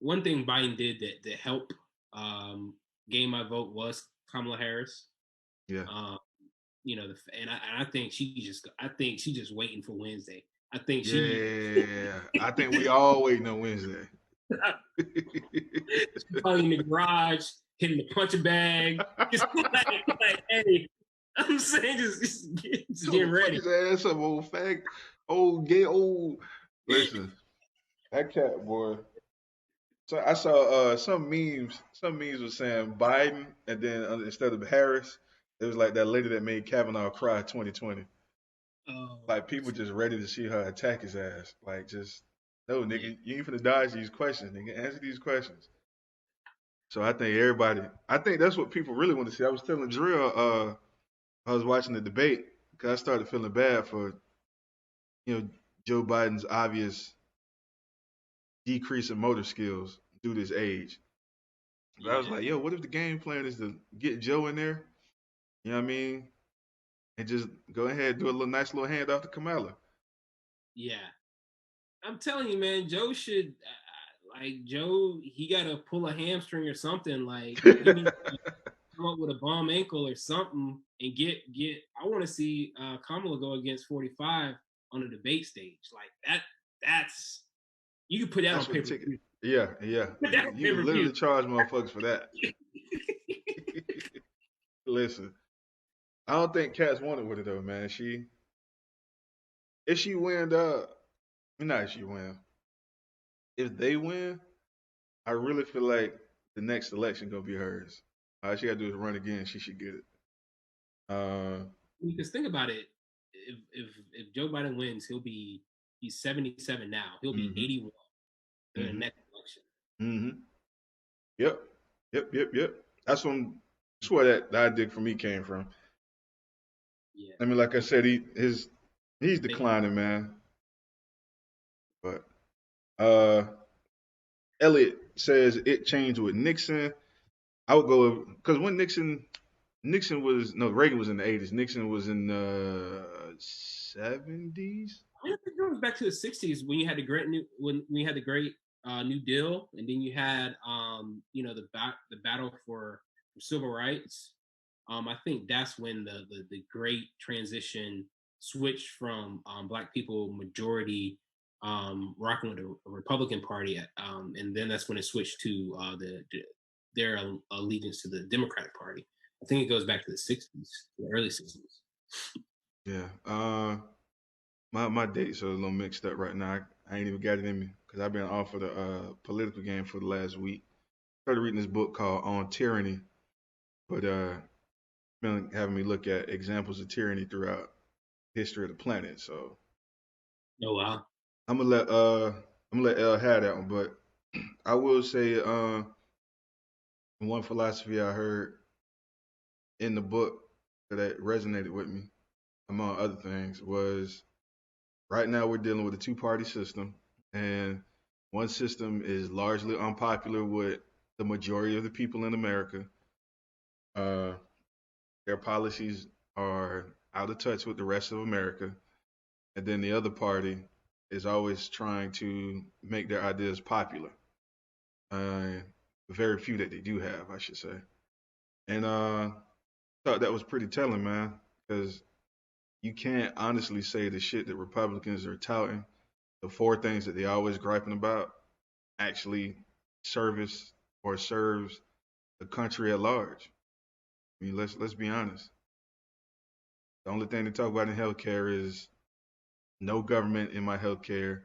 one thing Biden did that helped um, gain my vote was Kamala Harris. Yeah. Um, and I think I think she just waiting for Wednesday. I think she Yeah. I think we all waiting on Wednesday. probably in the garage hitting the punching bag, just like hey, I'm saying just Told him getting fuck ready. his ass up, old fag, old gay, old. Listen, that cat boy. So I saw some memes. Some memes were saying Biden, and then instead of Harris, it was like that lady that made Kavanaugh cry 2020. Oh, Like people just ready to see her attack his ass. Like just no yeah, nigga, you ain't finna dodge these questions, nigga. Answer these questions. So I think everybody. I think that's what people really want to see. I was telling Drill. I was watching the debate because I started feeling bad for Joe Biden's obvious decrease in motor skills due to his age. But I was like, yeah, yo, what if the game plan is to get Joe in there? You know what I mean? And just go ahead and do a little nice little handoff to Kamala. yeah. I'm telling you, man, Joe should like Joe. He got to pull a hamstring or something. Like he needs to come up with a bomb ankle or something and get. I want to see Kamala go against 45 on the debate stage. Like that. That's you can put that on That's what pay the per ticket. view. Yeah, yeah. Put that on You pay can per view. literally charge motherfuckers for that. Listen, I don't think Cat's wanted with it though, man. If she win, not if she win. If they win, I really feel like the next election gonna be hers. All she gotta do is run again. She should get it. Uh, Because think about it, if Joe Biden wins, he's 77 now. He'll be mm-hmm, 81 during the mm-hmm, next election. mm-hmm. Yep, yep. That's where that idea for me came from. Yeah, I mean, like I so said, he's they, declining, man. But uh, Elliot says it changed with Nixon. I would go because when Nixon was no Reagan was in the 80s. Nixon was in the 70s. I think it goes back to the 60s when you had the great new when we had the great New Deal, and then you had the battle for civil rights. I think that's when the great transition switched from black people majority rocking with the Republican Party, and then that's when it switched to their allegiance to the Democratic Party. I think it goes back to the 60s, the early 60s. Yeah. My dates are a little mixed up right now. I ain't even got it in me because I've been off of the political game for the last week. Started reading this book called On Tyranny, but been having me look at examples of tyranny throughout history of the planet. So Oh wow. I'm gonna let L have that one, but I will say one philosophy I heard in the book that resonated with me, among other things, was right now we're dealing with a two-party system, and one system is largely unpopular with the majority of the people in America. Uh, their policies are out of touch with the rest of America, and then the other party is always trying to make their ideas popular. Uh, very few that they do have, I should say. And thought that was pretty telling, man, because you can't honestly say the shit that Republicans are touting, the four things that they always griping about, actually service or serves the country at large. I mean, let's be honest. The only thing they talk about in healthcare is no government in my healthcare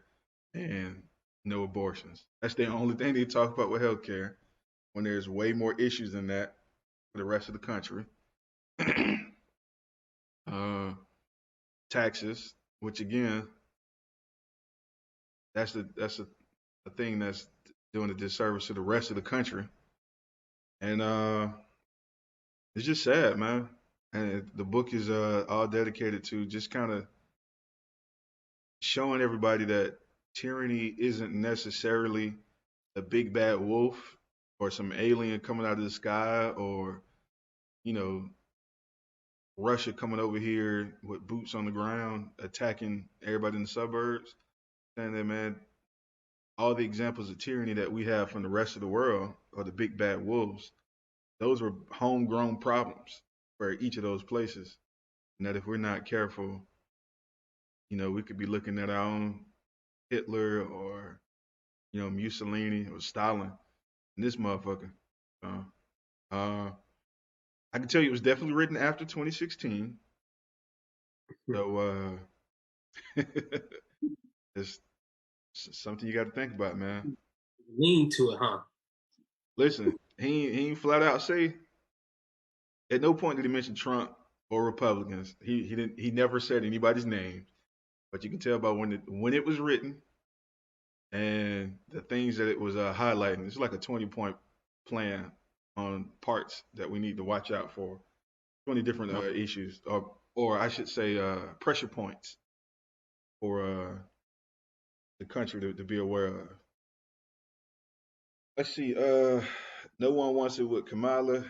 and no abortions. That's the only thing they talk about with healthcare when there's way more issues than that for the rest of the country. uh, taxes, which again, that's a thing that's doing a disservice to the rest of the country, and it's just sad, man. And the book is all dedicated to just kind of showing everybody that tyranny isn't necessarily a big bad wolf or some alien coming out of the sky or you know Russia coming over here with boots on the ground attacking everybody in the suburbs. saying that, man, all the examples of tyranny that we have from the rest of the world are the big bad wolves. Those were homegrown problems for each of those places. And that if we're not careful, we could be looking at our own Hitler or, Mussolini or Stalin and this motherfucker. Uh, uh, I can tell you it was definitely written after 2016. So it's something you got to think about, man. Lean to it, huh? Listen, he ain't flat out say at no point did he mention Trump or Republicans. He never said anybody's name, but you can tell by when it was written and the things that it was highlighting. It's like a 20-point plan on parts that we need to watch out for. 20 different issues, or I should say, pressure points for the country to be aware of. Let's see. No one wants it with Kamala.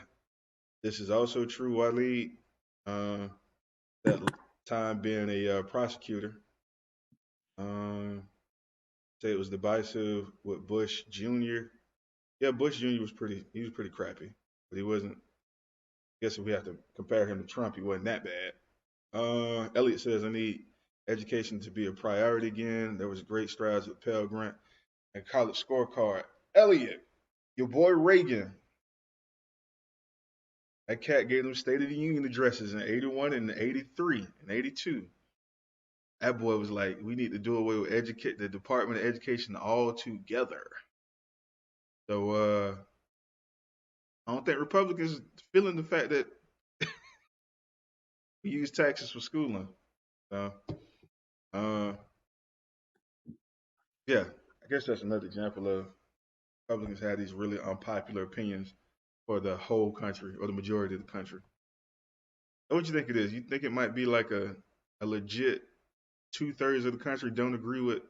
This is also true, Waleed. Uh, that time being a prosecutor. Um, say it was divisive with Bush Jr. Yeah, Bush Jr. was pretty. He was pretty crappy, but he wasn't. I guess if we have to compare him to Trump, he wasn't that bad. Elliot says I need education to be a priority again. There was great strides with Pell Grant and college scorecard. Elliot, your boy Reagan, that cat gave them State of the Union addresses in 81 and 83 and 82. That boy was like, we need to do away with the Department of Education altogether. So I don't think Republicans feeling the fact that we use taxes for schooling. So uh, yeah, I guess that's another example of Republicans have these really unpopular opinions for the whole country or the majority of the country. What do you think it is? You think it might be like a legit 2/3 of the country don't agree with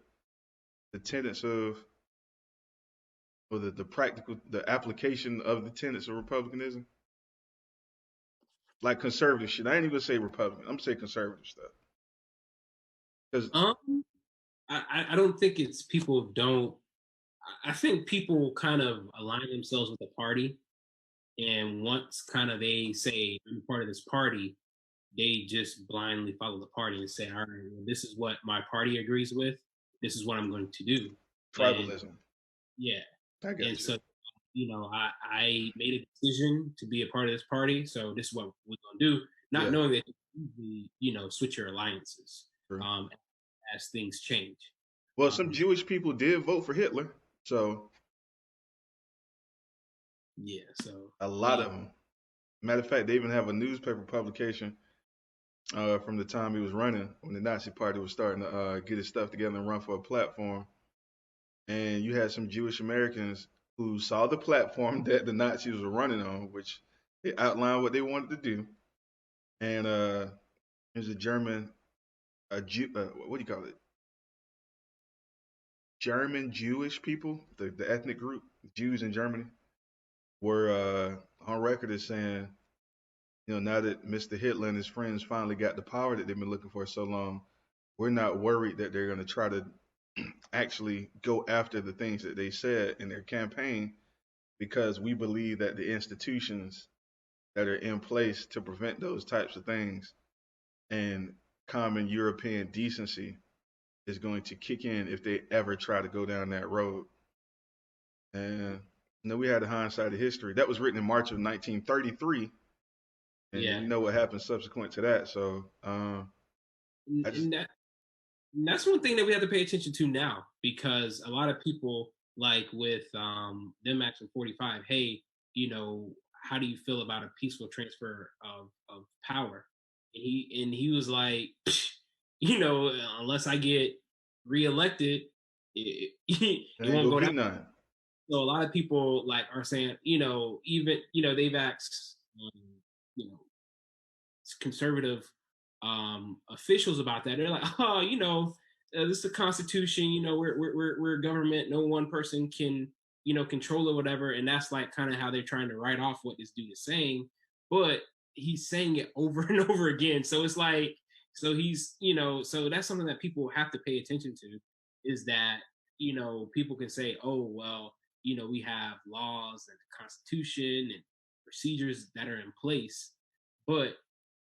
the tenets of or the application of the tenets of republicanism? Like conservative shit. I ain't even gonna say Republican. I'm gonna say conservative stuff. Because Um, I don't think it's people don't. I think people kind of align themselves with the party, and once kind of they say I'm part of this party, they just blindly follow the party and say, all right, well, this is what my party agrees with. This is what I'm going to do. And tribalism. yeah, I and got you. so I made a decision to be a part of this party, so this is what we're gonna do, not Yeah, knowing that switch your alliances true. um, as things change. Well, some Um, Jewish people did vote for Hitler. So yeah, so a lot we of them. Matter of fact, they even have a newspaper publication from the time he was running when the Nazi Party was starting to get his stuff together and run for a platform. And you had some Jewish Americans who saw the platform that the Nazis were running on, which they outlined what they wanted to do. And there's a German, what do you call it? German Jewish people, the ethnic group, Jews in Germany, were on record as saying, now that Mr. Hitler and his friends finally got the power that they've been looking for so long, we're not worried that they're going to try to actually go after the things that they said in their campaign because we believe that the institutions that are in place to prevent those types of things and common European decency is going to kick in if they ever try to go down that road. And we had the hindsight of history. That was written in March of 1933, and then yeah, we know what happened subsequent to that. So and, I just and that and that's one thing that we have to pay attention to now because a lot of people like with them asking 45, hey, how do you feel about a peaceful transfer of power? And he was like, unless I get reelected, it it ain't won't gonna go be down. none. So a lot of people like are saying, even they've asked, conservative officials about that. They're like, oh, this is the Constitution. We're a government. No one person can control it, whatever. And that's like kind of how they're trying to write off what this dude is saying. But he's saying it over and over again. So it's like, so he's so that's something that people have to pay attention to. is that people can say, oh well, we have laws and the Constitution and procedures that are in place, but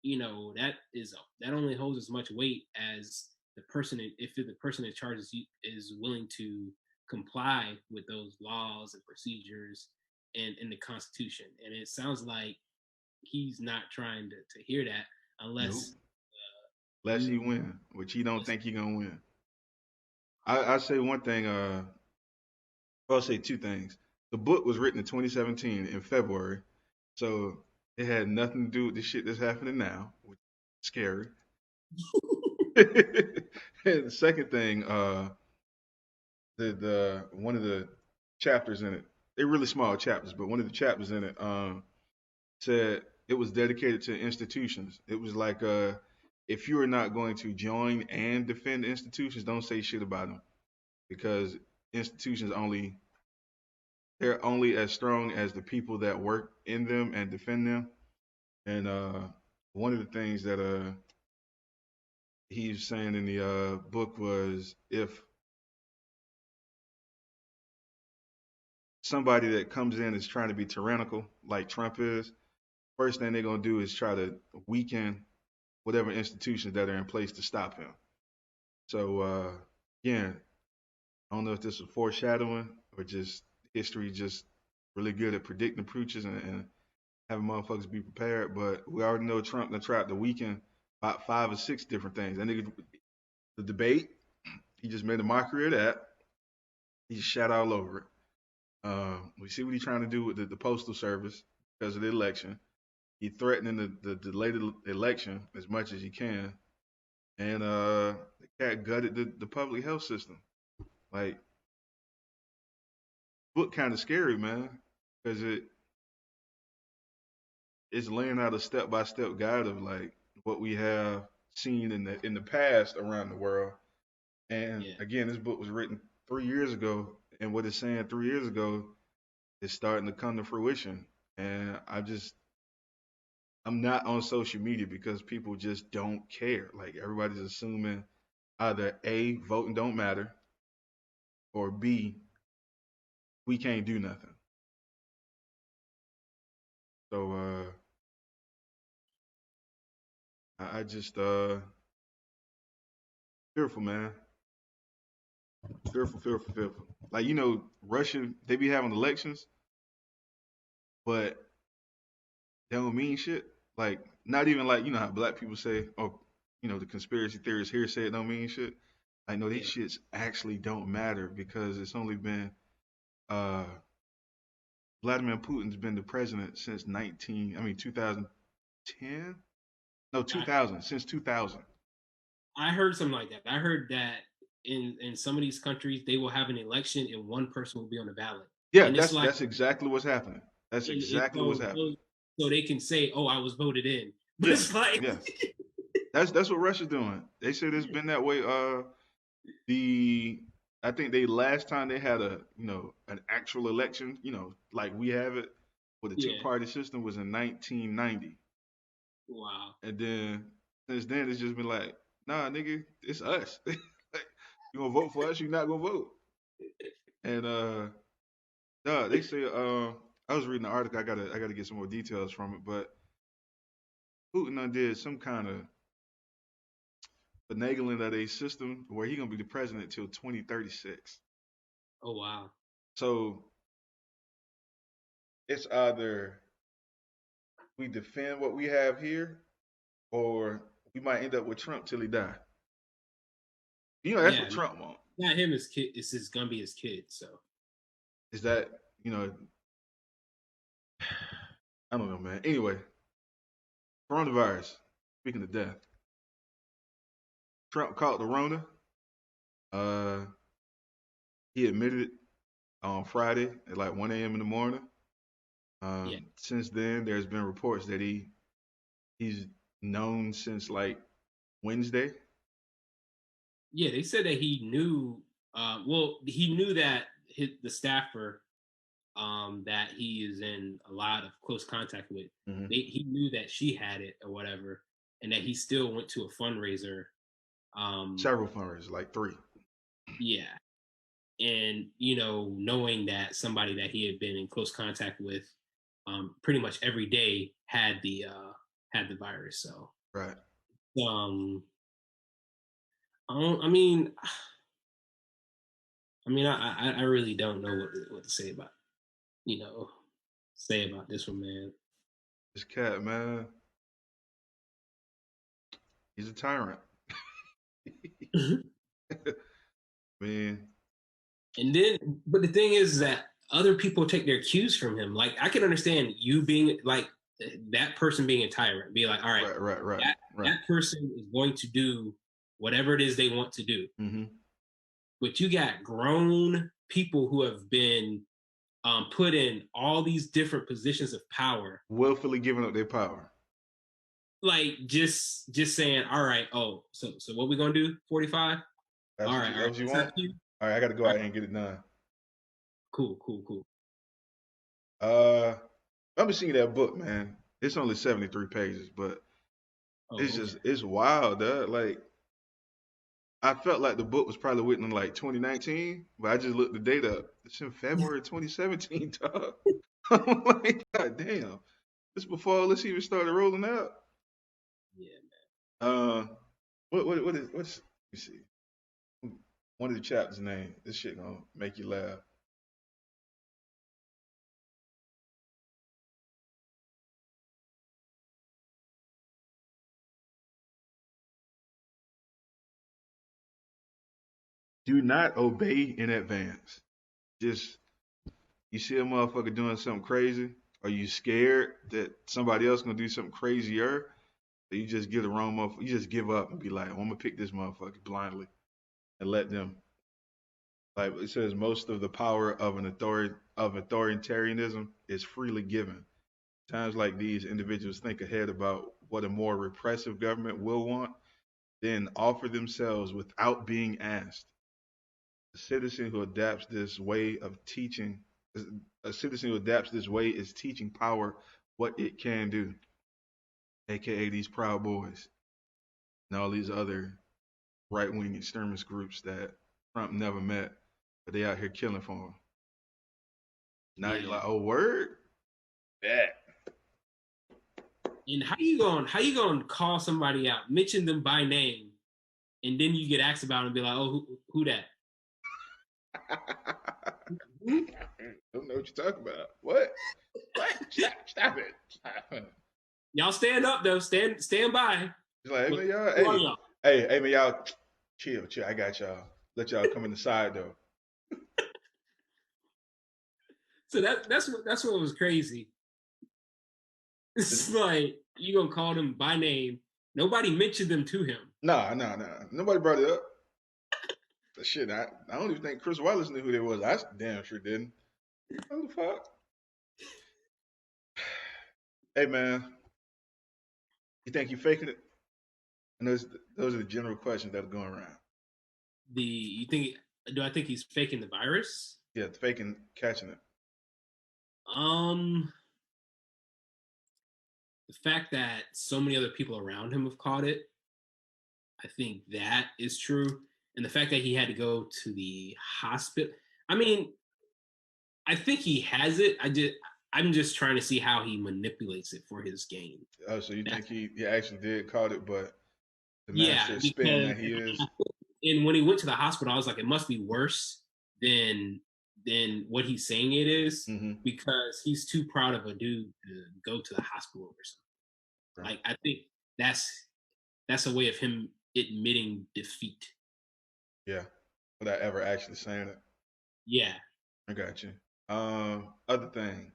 that only holds as much weight as if the person in charge is willing to comply with those laws and procedures and in the Constitution. And it sounds like he's not trying to hear that Nope. unless Lest he you win, which he don't unless, think he gonna win. I say one thing. I'll say two things. The book was written in 2017 in February, so it had nothing to do with the shit that's happening now, which is scary. And the second thing, the one of the chapters in it, they're really small chapters, but one of the chapters in it said it was dedicated to institutions. It was like, if you are not going to join and defend institutions, don't say shit about them because institutions only they're only as strong as the people that work in them and defend them. And one of the things that he's saying in the book was if somebody that comes in is trying to be tyrannical, like Trump is, first thing they're gonna do is try to weaken whatever institutions that are in place to stop him. So again, I don't know if this was foreshadowing or just history, just really good at predicting approaches and having motherfuckers be prepared. But we already know Trump done tried to weaken about 5 or 6 different things. And the debate, he just made a mockery of that. He just shat all over it. We see what he's trying to do with the postal service because of the election. He threatening the delayed election as much as he can, and the cat gutted the public health system. Like, book kind of scary, man, because it's laying out a step by step guide of like what we have seen in the past around the world. And yeah. again, this book was written 3 years ago, and what it's saying 3 years ago is starting to come to fruition. And I'm not on social media because people just don't care. Like everybody's assuming either A, voting don't matter, or B, we can't do nothing. So I just fearful, man. Fearful, fearful, fearful. Like Russia, they be having elections, but they don't mean shit. Like not even like how black people say, oh, the conspiracy theorists here say it don't mean shit. I know these Yeah. shits actually don't matter because it's only been uh Vladimir Putin's been the president since 2010. No, I 2000 since 2000. I heard something like that. I heard that in some of these countries they will have an election and one person will be on the ballot, Yeah, and it's that's like that's exactly what's happening. That's and exactly what's happening. so they can say, "Oh, I was voted in," but Yeah, it's like, yeah. That's what Russia's doing. They said it's been that way. The I think they last time they had an actual election, like we have it with a two yeah, party system was in 1990, wow, and then since then it's just been like, nah, nigga, it's us. Like, you gonna vote for us? You not gonna vote? And nah, they say I was reading the article. I gotta get some more details from it, but Putin did some kind of finagling of a system where he gonna be the president till 2036. oh wow, So it's either we defend what we have here, or we might end up with Trump till he die. That's what yeah, Trump wants. not him as kid. It's his gonna be his kid. So Is that you know? I don't know, man. Anyway, coronavirus. Speaking of death, Trump caught the Rona. Uh, he admitted it on Friday at like 1 a.m. in the morning. yeah, Since then, there's been reports that he's known since like Wednesday. yeah. They said that he knew. Well, he knew that the staffer that he is in a lot of close contact with. Hmm. He knew that she had it or whatever, and that he still went to a fundraiser. Um, Several fundraisers, like three. Yeah. And knowing that somebody that he had been in close contact with pretty much every day had the virus. So Right. um I don't, I mean I really don't know what to say about you know say about this one, man. This cat, man, he's a tyrant. Man, And then, but the thing is that other people take their cues from him. Like I can understand you being like that person being a tyrant, be like, all right, right, right, right, that right. that person is going to do whatever it is they want to do. Mm-hmm. But you got grown people who have been put in all these different positions of power, Willfully giving up their power. like just saying, all right, oh, so what we gonna do? 45? That's what All that right, what you that's our want? cue. All right, I got to go All out right, here and get it done. cool. Uh, I've been seeing that book, man. It's only 73 pages, but Oh, okay. it's wild, dog. Like I felt like the book was probably written in like 2019, but I just looked the date up. It's in February 2017, dog. I'm like, God damn. This before all this even started rolling out. Yeah. Uh, what's let me see. One of the chapters' name. This shit gonna make you laugh. Do not obey in advance. Just you see a motherfucker doing something crazy, or you scared that somebody else gonna do something crazier, so you just give the wrong motherfucker. You just give up and be like, I'm gonna pick this motherfucker blindly and let them. Like it says, most of the power of authoritarianism is freely given. Times like these, individuals think ahead about what a more repressive government will want, then offer themselves without being asked. A citizen who adapts this way of teaching, a citizen who adapts this way is teaching power what it can do, aka these Proud Boys and all these other right wing extremist groups that Trump never met, but they out here killing for him. Now you're Yeah. like, oh, word? Bet. And how you going to call somebody out, mention them by name, and then you get asked about it and be like, oh, who that? Who? Don't know what you're talking about. What? What? Stop it. Stop it. Y'all stand up though. Stand by. He's like, hey But man, y'all, who are hey, y'all? hey man, y'all, chill. I got y'all. Let y'all come in the side though. So that's what was crazy. It's like you gonna call them by name. Nobody mentioned them to him. Nah. Nobody brought it up. The shit, I don't even think Chris Wallace knew who they was. I damn sure didn't. What the fuck? Hey man, you think you faking it? And those are the general questions that are going around. You think? Do I think he's faking the virus? Yeah, faking catching it. Um, the fact that so many other people around him have caught it, I think that is true. And the fact that he had to go to the hospital. I mean, I think he has it. I'm just trying to see how he manipulates it for his gain. Oh, so you think That's he actually did caught it, but the yeah, master spin because that he is. and when he went to the hospital, I was like, it must be worse than what he's saying it is Mm-hmm. because he's too proud of a dude to go to the hospital or something. Right. Like I think that's a way of him admitting defeat. Yeah. Without ever actually saying it. Yeah. I got you. Other thing,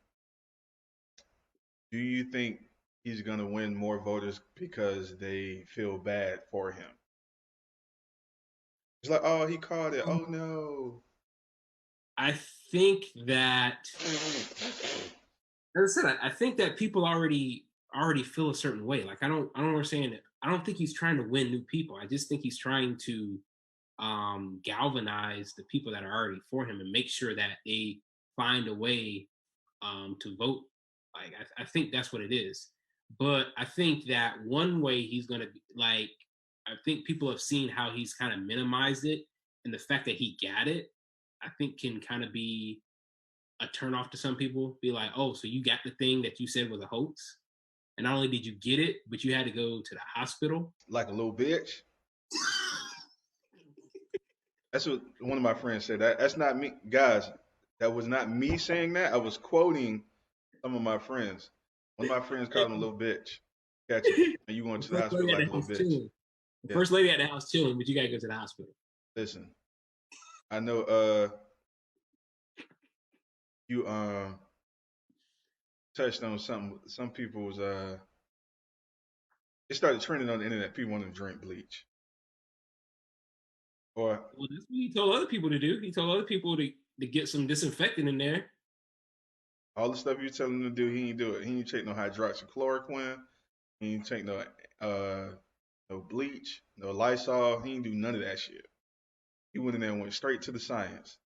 do you think he's gonna win more voters because they feel bad for him? It's like, oh, he caught it. Oh no. I think that as I said, I think that people already feel a certain way. Like I don't understand it. I don't think he's trying to win new people. I just think he's trying to galvanize the people that are already for him and make sure that they find a way to vote. Like I think that's what it is. But I think that one way he's gonna be like I think people have seen how he's kind of minimized it, and the fact that he got it, I think can kind of be a turn off to some people. Be like, oh, so you got the thing that you said was a hoax, and not only did you get it, but you had to go to the hospital. Like a little bitch. That's what one of my friends said. That's not me, guys. That was not me saying that. I was quoting some of my friends. One of my friends called him a little bitch. Catch it. And you going The to the first lady hospital at like the a little house bitch. chilling. The Yeah. first lady at the house chilling, but you gotta go to the hospital. Listen, I know you touched on something. Some people's it started trending on the internet. People wanting to drink bleach. Or Well, that's what he told other people to do. He told other people to get some disinfectant in there. all the stuff you telling him to do, he ain't do it. He ain't take no hydroxychloroquine. He ain't take uh no bleach, no Lysol. He ain't do none of that shit. He went in there and went straight to the science,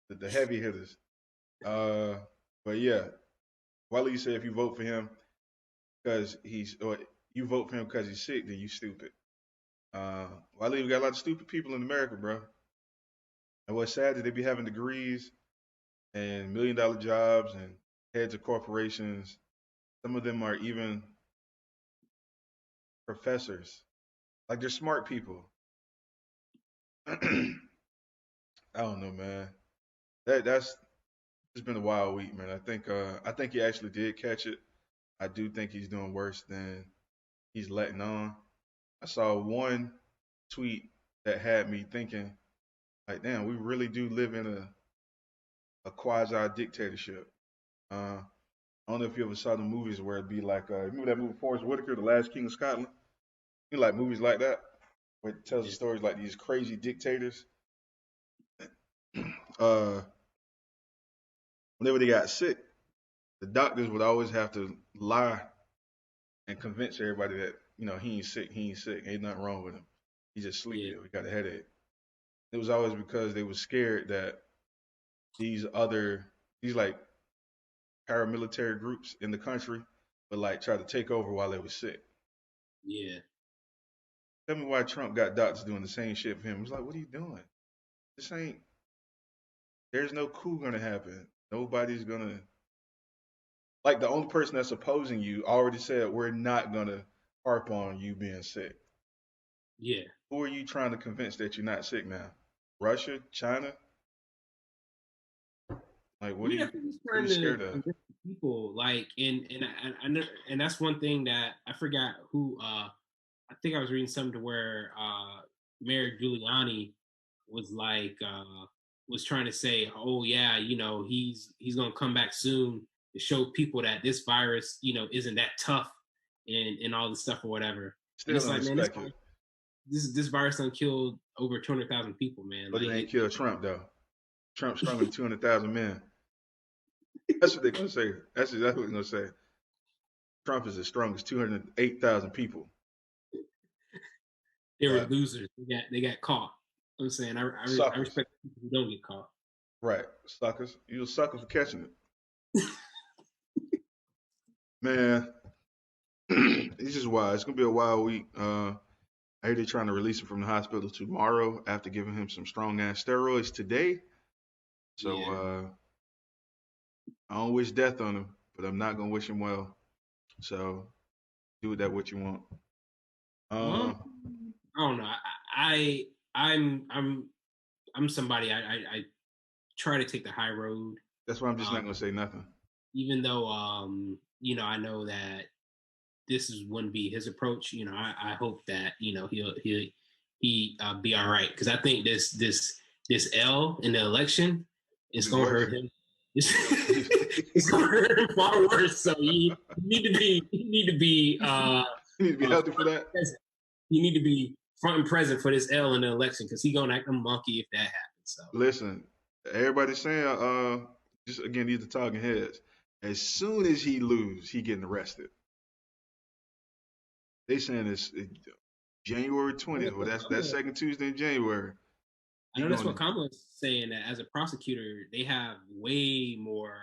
the heavy hitters. Uh, but yeah, Wally said if you vote for him because or you vote for him because he's sick, then you stupid. Wally, we got a lot of stupid people in America, bro. And what's sad is they be having degrees and $1 million jobs and heads of corporations. Some of them are even professors. Like they're smart people. I don't know, man. That's it's been a wild week, man. I think he actually did catch it. I do think he's doing worse than he's letting on. I saw one tweet that had me thinking, like, damn, we really do live in a quasi dictatorship. I don't know if you ever saw the movies where it'd be like, remember that movie Forrest Whitaker, The Last King of Scotland? You like movies like that, where it tells the Yeah, stories like these crazy dictators. uh, Whenever they got sick, the doctors would always have to lie and convince everybody that he ain't sick, he ain't sick, ain't nothing wrong with him. He's just sleepy yeah, or he got a headache. It was always because they were scared that these like paramilitary groups in the country would like try to take over while they were sick. yeah, Tell me why Trump got doctors doing the same shit for him. It's like, what are you doing? This ain't. There's no coup gonna happen. Nobody's gonna like the only person that's opposing you already said we're not gonna harp on you being sick. yeah. Who are you trying to convince that you're not sick now? Russia, China? Like, Yeah, I think he's what are you trying to scared of? convince people. Like, I know, and that's one thing that I forgot who. I think I was reading something to where Mayor Giuliani was like was trying to say, oh yeah, he's gonna come back soon to show people that this virus, isn't that tough and all this stuff or whatever. And Still it's don't like, man, respect it, this virus done killed over 200,000 people, man. but Like it ain't it, kill Trump though. Trump's stronger than 200,000 men. That's what they're gonna say. That's exactly what they're gonna say. Trump is as strong as 208,000 people. they were But losers. They got caught. I'm saying I suckers, respect people who don't get caught. right? Suckers. You a sucker for catching it, man. It's just wild. It's gonna be a wild week. I hear they're trying to release him from the hospital tomorrow after giving him some strong ass steroids today. So Yeah. I don't wish death on him, but I'm not gonna wish him well. So do with that what you want. Uh, I don't know. I I'm I'm I'm somebody I try to take the high road. that's why I'm just not Um, gonna say nothing. even though I know that this wouldn't be his approach. I hope that he be all right because I think this L in the election It'll is be gonna worse. hurt him. It's, it's gonna hurt him far worse. So You need to be healthy for front that. and present. You need to be front and present for this L in the election because he gonna act a monkey if that happens. So Listen, everybody's saying, just again, these are talking heads. As soon as he lose, he getting arrested. They saying it's January I know 20th. that's Well, what that's that Kamala, second Tuesday in January. I He know that's going what to Kamala is saying that as a prosecutor, they have way more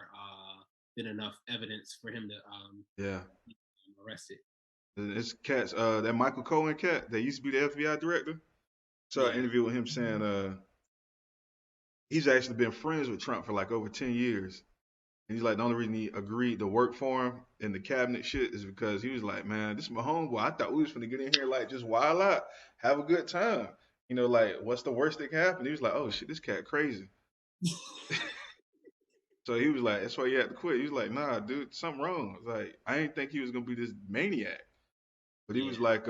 than enough evidence for him to yeah. be arrested. It's cats. That Michael Cohen cat that used to be the FBI director. So I Yeah, interview with him saying, He's actually been friends with Trump for like over 10 years. And he's like, the only reason he agreed to work for him in the cabinet shit is because he was like, man, this is my homeboy. I thought we was finna get in here like just wild out, have a good time. Like what's the worst that can happen? He was like, oh shit, this cat crazy. So he was like, that's why he had to quit. He was like, nah, dude, something wrong. I was like, I didn't think he was gonna be this maniac. But he was Yeah, like,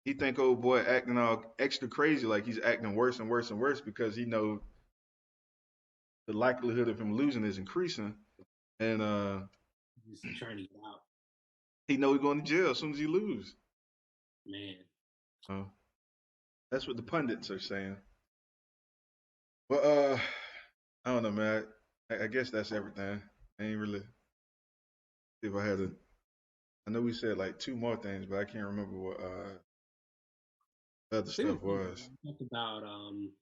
he think old boy acting all extra crazy, like he's acting worse and worse and worse because he know the likelihood of him losing is increasing. And just trying to get out, he know he's going to jail as soon as he lose. man. So that's what the pundits are saying. But I don't know, man. I guess that's everything. I ain't really if I had to. I know we said like two more things, but I can't remember what other I think stuff was. we talked about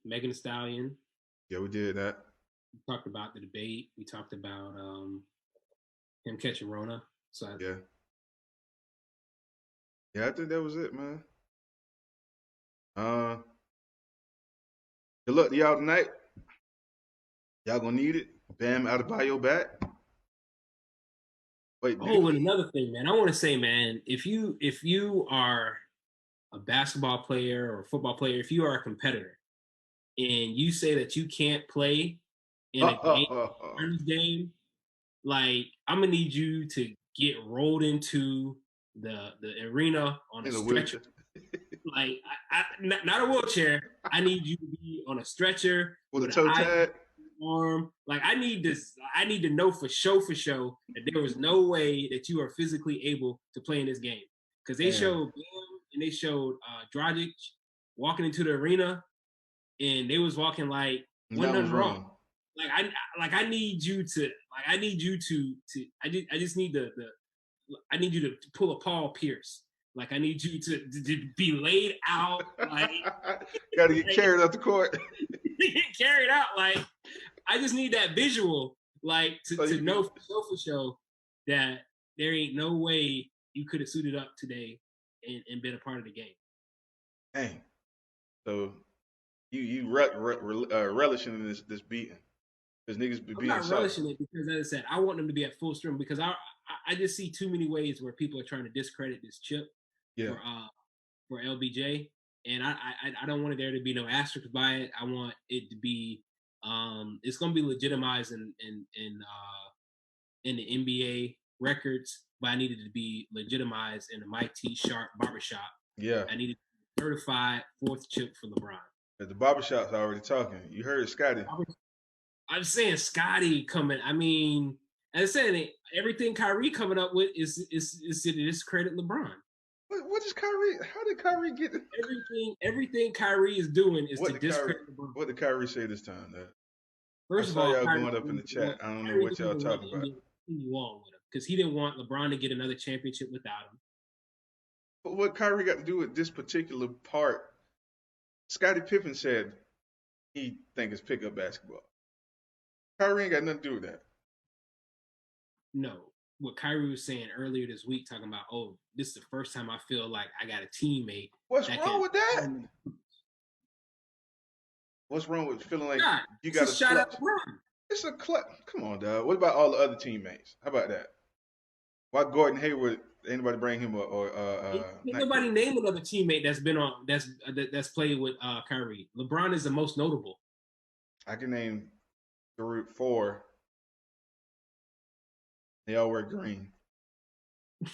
Megan the Stallion. Yeah, we did that. We talked about the debate. We talked about him catching Rona. So Yeah, yeah. I think that was it, man. Uh, good luck to y'all tonight. Y'all gonna need it. Bam out of bio back. Wait, nigga. oh, and another thing, man, I want to say, man, if you are a basketball player or a football player, if you are a competitor and you say that you can't play in a game, earnest game, like I'm gonna need you to get rolled into the arena on a In a stretcher. wheelchair Like not a wheelchair. I need you to be on a stretcher with a with an toe eye tag. arm. Like I need this. I need to know for sure that there was no way that you are physically able to play in this game because they Man, showed Bam and they showed Dragic walking into the arena and they was walking like wasn't nothing was nothing wrong. wrong. I need you to I need you to I just need the I need you to pull a Paul Pierce. Like I need you to be laid out like, Got to get like carried up the court carried out. Like I just need that visual, like so you to can. know for sure that there ain't no way you could have suited up today and been a part of the game. Dang. So you relishing in this beating because niggas be I'm being not soft. relishing it because, as I said, I want them to be at full strength because I just see too many ways where people are trying to discredit this chip Yeah, for LBJ, and I don't want there to be no asterisk by it. I want it to be it's going to be legitimized in the NBA records, but I needed to be legitimized in the Mike T. Sharp barbershop. yeah. I needed certified fourth chip for LeBron. The barbershop's already talking. You heard Scotty. I'm saying Scotty coming. I mean, as I said, everything Kyrie coming up with is to discredit LeBron. What is Kyrie? How did Kyrie get? Everything Kyrie is doing is What to did Kyrie? discredit LeBron. What did Kyrie say this time? I First of saw all, y'all Kyrie going up in the didn't chat. want, I don't know Kyrie what didn't y'all even want talking the about. NBA to continue on with him because he didn't want LeBron to get another championship without him. But what Kyrie got to do with this particular part? Scottie Pippen said he think it's pickup basketball. Kyrie ain't got nothing to do with that. No, what Kyrie was saying earlier this week, talking about, oh, this is the first time I feel like I got a teammate What's that wrong can. with that? What's wrong with feeling like God, you it's a got a shot at clutch? LeBron. It's a clutch. Come on, dog. What about all the other teammates? How about that? Why Gordon Hayward? Anybody bring him or Ain't not? nobody name another teammate that's been on that's played with Kyrie. LeBron is the most notable. I can name three, four. They all wear green. But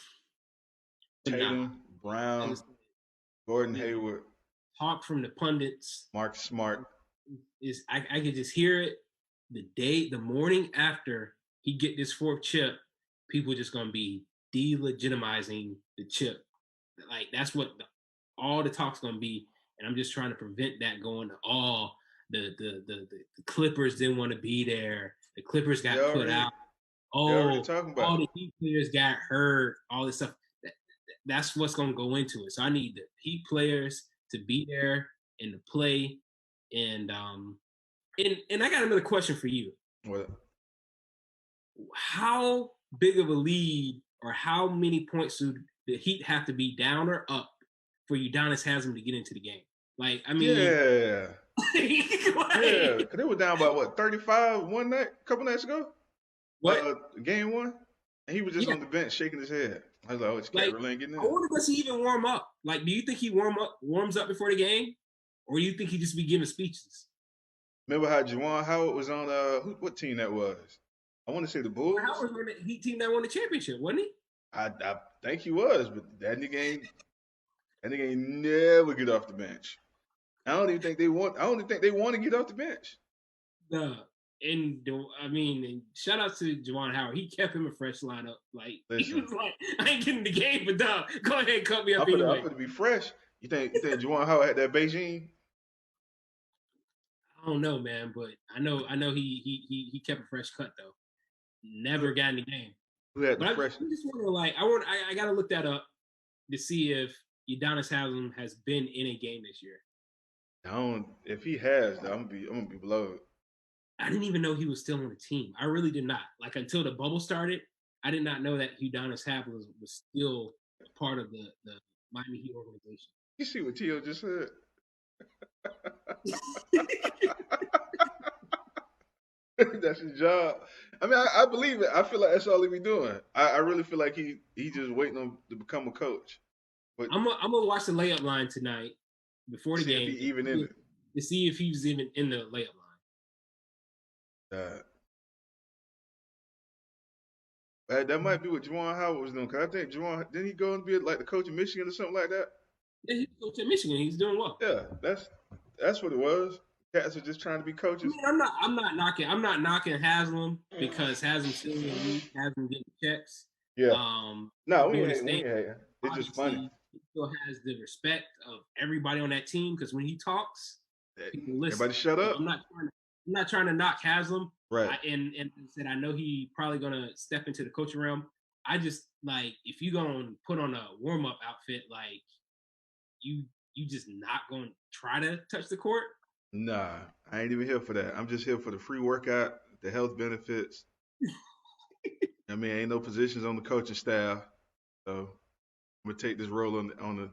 nah, Tatum, Brown, as Gordon the Hayward, talk from the pundits Mark Smart. is I could just hear it the morning after he get this fourth chip, people just gonna be delegitimizing the chip. Like that's what all the talk's gonna be, and I'm just trying to prevent that going to all the Clippers didn't want to be there. The Clippers They got put already out. they already Oh, talking about all it. the Heat players got hurt. All this stuff. That's what's gonna go into it. So I need the Heat players to be there and to play. And and I got another question for you. Well, How big of a lead or how many points do the Heat have to be down or up for Udonis Haslam to get into the game? Like, I mean, Yeah, yeah. like, Cause they were down by what 35 one night, a couple nights ago. what? Game one, and he was just Yeah, on the bench shaking his head. I was like, oh, this cat like, really ain't getting I in. wonder does he even warm up? Like, do you think he warms up before the game, or do you think he just be giving speeches? Remember how Juwan Howard was on what team that was? I want to say the Well, Bulls. Howard was on the Heat team that won the championship, wasn't he? I think he was, but that nigga ain't never get off the bench. I don't even think they want. I don't even think they want to get off the bench. The I mean, and shout out to Juwan Howard. He kept him a fresh lineup. Like he Listen, was like, I ain't getting the game, but dog, go ahead and cut me up I'm anyway. gonna be fresh. You think Juwan Howard had that Beijing? I don't know, man, but I know he kept a fresh cut though. Who Never got in the game. who had the But I'm fresh? just wondering, like, I gotta look that up to see if Udonis Haslam has been in a game this year. I don't. If he has, though, I'm gonna be blowed. I didn't even know he was still on the team. I really did not. Like until the bubble started, I did not know that Udonis Haslam was still part of the Miami Heat organization. You see what Tio just said? That's his job. I mean, I believe it. I feel like that's all he be doing. I really feel like he just waiting on to become a coach. But I'm gonna watch the layup line tonight before the see if he game even in it. to see if he was even in the layup line. Uh, that might be what Juwan Howard was doing. Cause I think Juwan didn't he go and be like the coach of Michigan or something like that? Yeah, he's coaching Michigan. He's doing well. Yeah, that's what it was. Cats are just trying to be I coaches. mean, I'm not knocking Haslam because Haslam's still in the league, Haslam getting checks, Yeah. No, we doing his ain't we thing. ain't hating. It's just funny. Obviously, he still has the respect of everybody on that team because when he talks, That people listen. everybody shut So up. I'm not trying to knock Haslam. Right. And said I know he probably gonna step into the coaching realm. I just like if you gonna put on a warm up outfit, like you you just not gonna try to touch the court. Nah, I ain't even here for that. I'm just here for the free workout, the health benefits. I mean, ain't no positions on the coaching staff, so I'm gonna take this role on the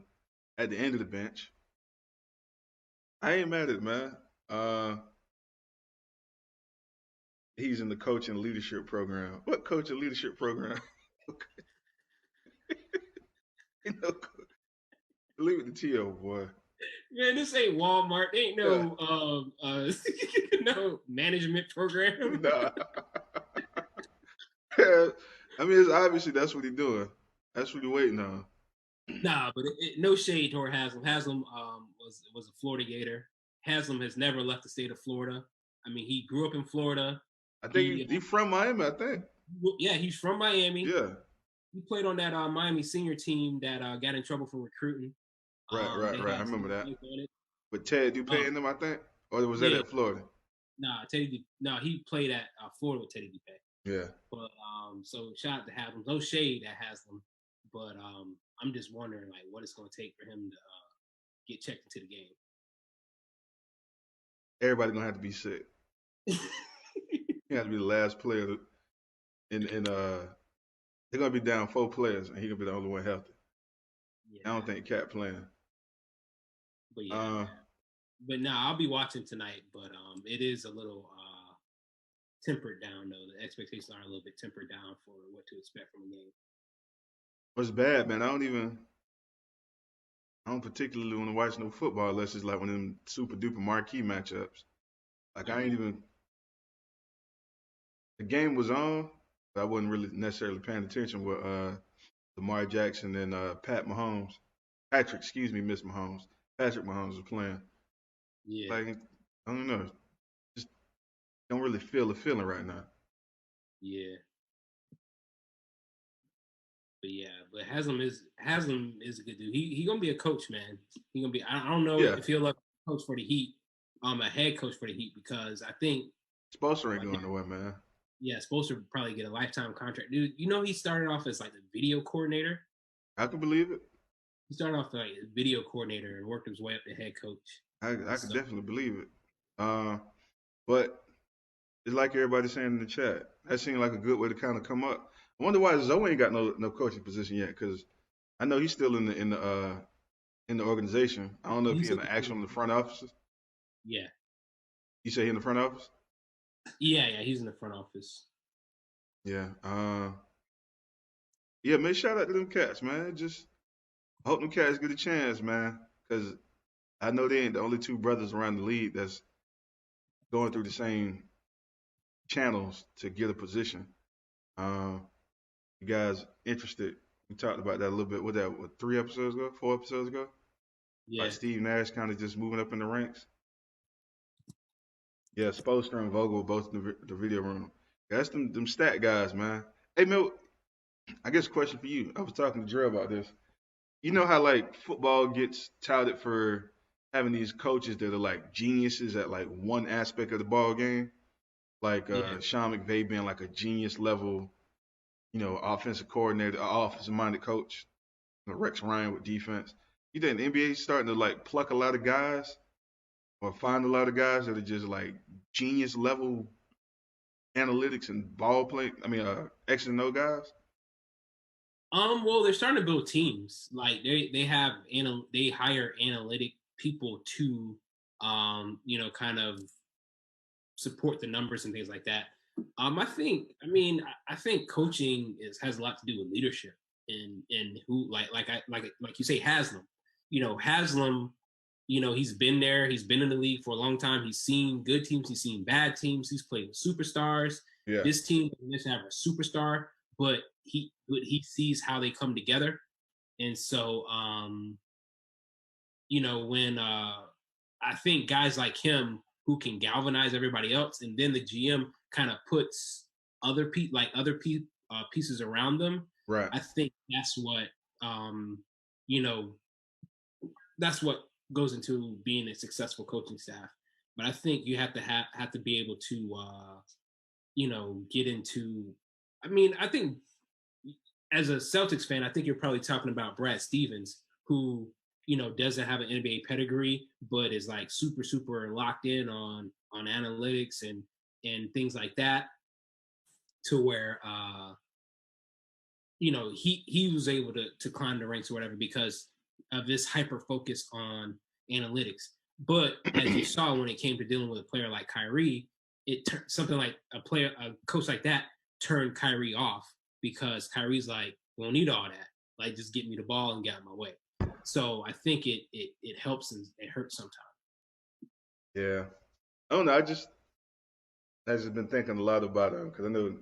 at the end of the bench. I ain't mad at it, man. Uh, he's in the coaching leadership program. What coaching leadership program? you know, leave it to T.O., boy. Man, this ain't Walmart. Ain't Yeah, no no management program. nah. I mean, it's obviously that's what he's doing. That's what he's waiting on. Nah, but no shade toward Haslam. Haslam was a Florida Gator. Haslam has never left the state of Florida. I mean, he grew up in Florida. I think He he from Miami. I think. yeah, he's from Miami. Yeah. He played on that Miami senior team that got in trouble for recruiting. Right, right, They right. I had some remember that. guys on it. But Ted Um, Dupay in them, I think, or was that yeah, at Florida? nah, no, he played at Florida with Teddy DePay. Yeah. But so shout out to Haslam. No shade at Haslam, but I'm just wondering like what it's going to take for him to get checked into the Everybody gonna have to be sick. game. He has to be the last player. In they're gonna be down 4 players, and he gonna be the only one healthy. I Yeah, don't think Cat playing. but yeah, Uh, man. But now I'll be watching tonight. But it is a little tempered down though. The expectations are a little bit tempered down for what to expect from the game. what's bad, man? I don't particularly want to watch no football unless it's like one of them super duper marquee matchups. Like I ain't Mm-hmm. even. The game was on, but I wasn't really necessarily paying attention with Lamar Jackson and Pat Mahomes. Patrick, excuse me, Miss Mahomes. Patrick Mahomes was playing. Yeah, Like I don't know, just don't really feel the feeling right now. yeah, but yeah, but Haslam is a good dude. He gonna be a coach, man. He gonna be. I don't know Yeah, if he'll ever coach for the Heat, a head coach for the Heat because I think Spoelstra ain't like going nowhere, man. yeah, supposed to probably get a lifetime contract, dude. You know he started off as like the video coordinator. I can believe it. He started off like a video coordinator and worked his way up to head coach. I can So definitely believe it. Uh, but it's like everybody saying in the chat. That seemed like a good way to kind of come up. I wonder why Zoe ain't got no coaching position yet. Because I know he's still in the in the organization. I don't know if He's he in in the the actual in the front office. yeah, You say he in the front office? yeah. He's in the front office. Yeah. Yeah, man. Shout out to them cats, man. Just hope them cats get a chance, man. Because I know they ain't the only two brothers around the league that's going through the same channels to get a position. Um, you guys interested? We talked about that a little bit. What 3 episodes ago? 4 episodes ago? Like Yeah. Steve Nash kind of just moving up in the ranks. Yeah, Spoelstra and Vogel both in the video room. That's them stat guys, man. Hey, Mil, I guess a question for you. I was talking to Dre about this. You know how like football gets touted for having these coaches that are like geniuses at like one aspect of the ball game, like Yeah. Sean McVay being like a genius level, offensive coordinator, offensive minded coach. Rex Ryan with defense. You think the NBA is starting to like pluck a lot of guys or find a lot of guys that are just like genius level analytics and ball play? I mean, X and O guys. Well, they're starting to build teams. Like they hire analytic people to, kind of support the numbers and things like that. I think coaching has a lot to do with leadership and who like you say Haslam. Haslam. He's been there. He's been in the league for a long time. He's seen good teams. He's seen bad teams. He's played with superstars. Yeah. This team doesn't have a superstar, but he sees how they come together. And so, when I think guys like him who can galvanize everybody else, and then the GM kind of puts pieces around them. Right. I think um, you know that's what goes into being a successful coaching staff. But I think you have to be able to get into. I think as a Celtics fan, I think you're probably talking about Brad Stevens, who doesn't have an NBA pedigree, but is like super super locked in on analytics and things like that, to where he was able to climb the ranks or whatever because of this hyper focus on analytics. But as you saw when it came to dealing with a player like Kyrie, something like a coach like that turned Kyrie off because Kyrie's like, we don't need all that. Like, just get me the ball and get out of my way. So I think it helps and it hurts sometimes. Yeah. I don't know. I just been thinking a lot about it because I know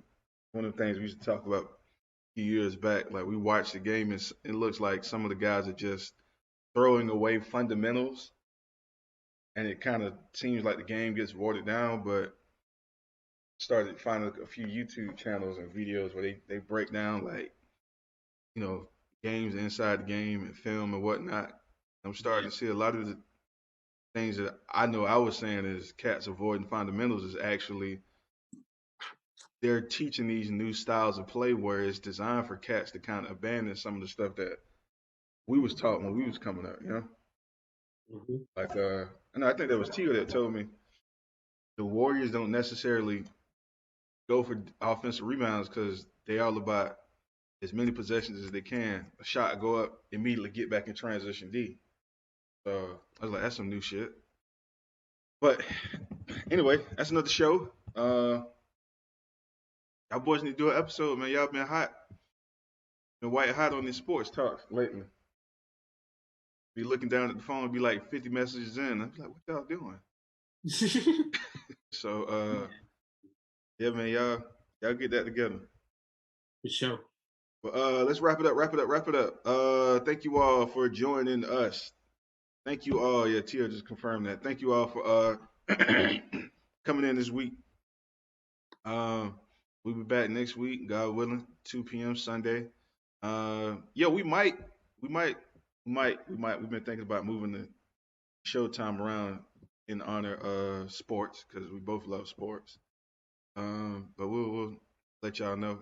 one of the things we used to talk about a few years back. Like we watched the game and it looks like some of the guys are just throwing away fundamentals, and it kind of seems like the game gets watered down. But started finding a few YouTube channels and videos where they break down like you know games inside the game and film and whatnot. I'm Yeah, starting to see a lot of the things that I know I was saying is cats avoiding fundamentals is actually they're teaching these new styles of play where it's designed for cats to kind of abandon some of the stuff that we was taught when we was coming up. hmm Like and I think that was Tio that told me the Warriors don't necessarily go for offensive rebounds because they all about as many possessions as they can. A shot, go up, immediately get back in transition D. So I was like, that's some new shit. But anyway, that's another show. Y'all boys need to do an episode, man. Y'all been hot, been white hot on this sports talk lately. Be looking down at the phone, be like 50 messages in. I'm like, what y'all doing? So yeah, man, y'all get that together. for sure. But let's wrap it up. Thank you all for joining us. Thank you all. Yeah, Tia just confirmed that. Thank you all for coming in this week. Um, we'll be back next week, God willing, 2 p.m. Sunday. Yeah, we might, we've been thinking about moving the showtime around in honor of sports because we both love sports. But we'll let y'all know.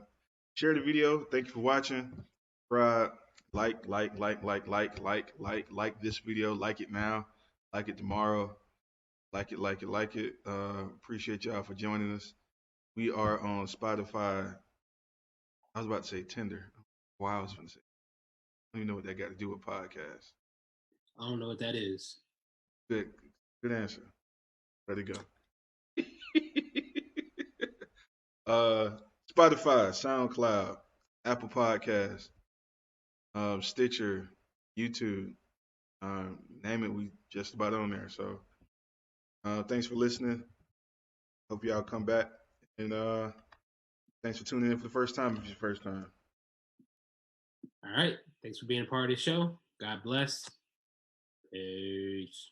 Share the video. Thank you for watching. Subscribe, like this video. Like it now. Like it tomorrow. Like it. Appreciate y'all for joining us. We are on Spotify. I was about to say Tinder. Wow, I was going to say. I don't even know what that got to do with podcasts. I don't know what that is. Good, good answer. Let it go. uh, Spotify, SoundCloud, Apple Podcasts, Stitcher, YouTube. Name it, we just about on there. So thanks for listening. Hope y'all come back. And thanks for tuning in for the first time if it's your first time. All right. Thanks for being a part of the show. God bless. Peace.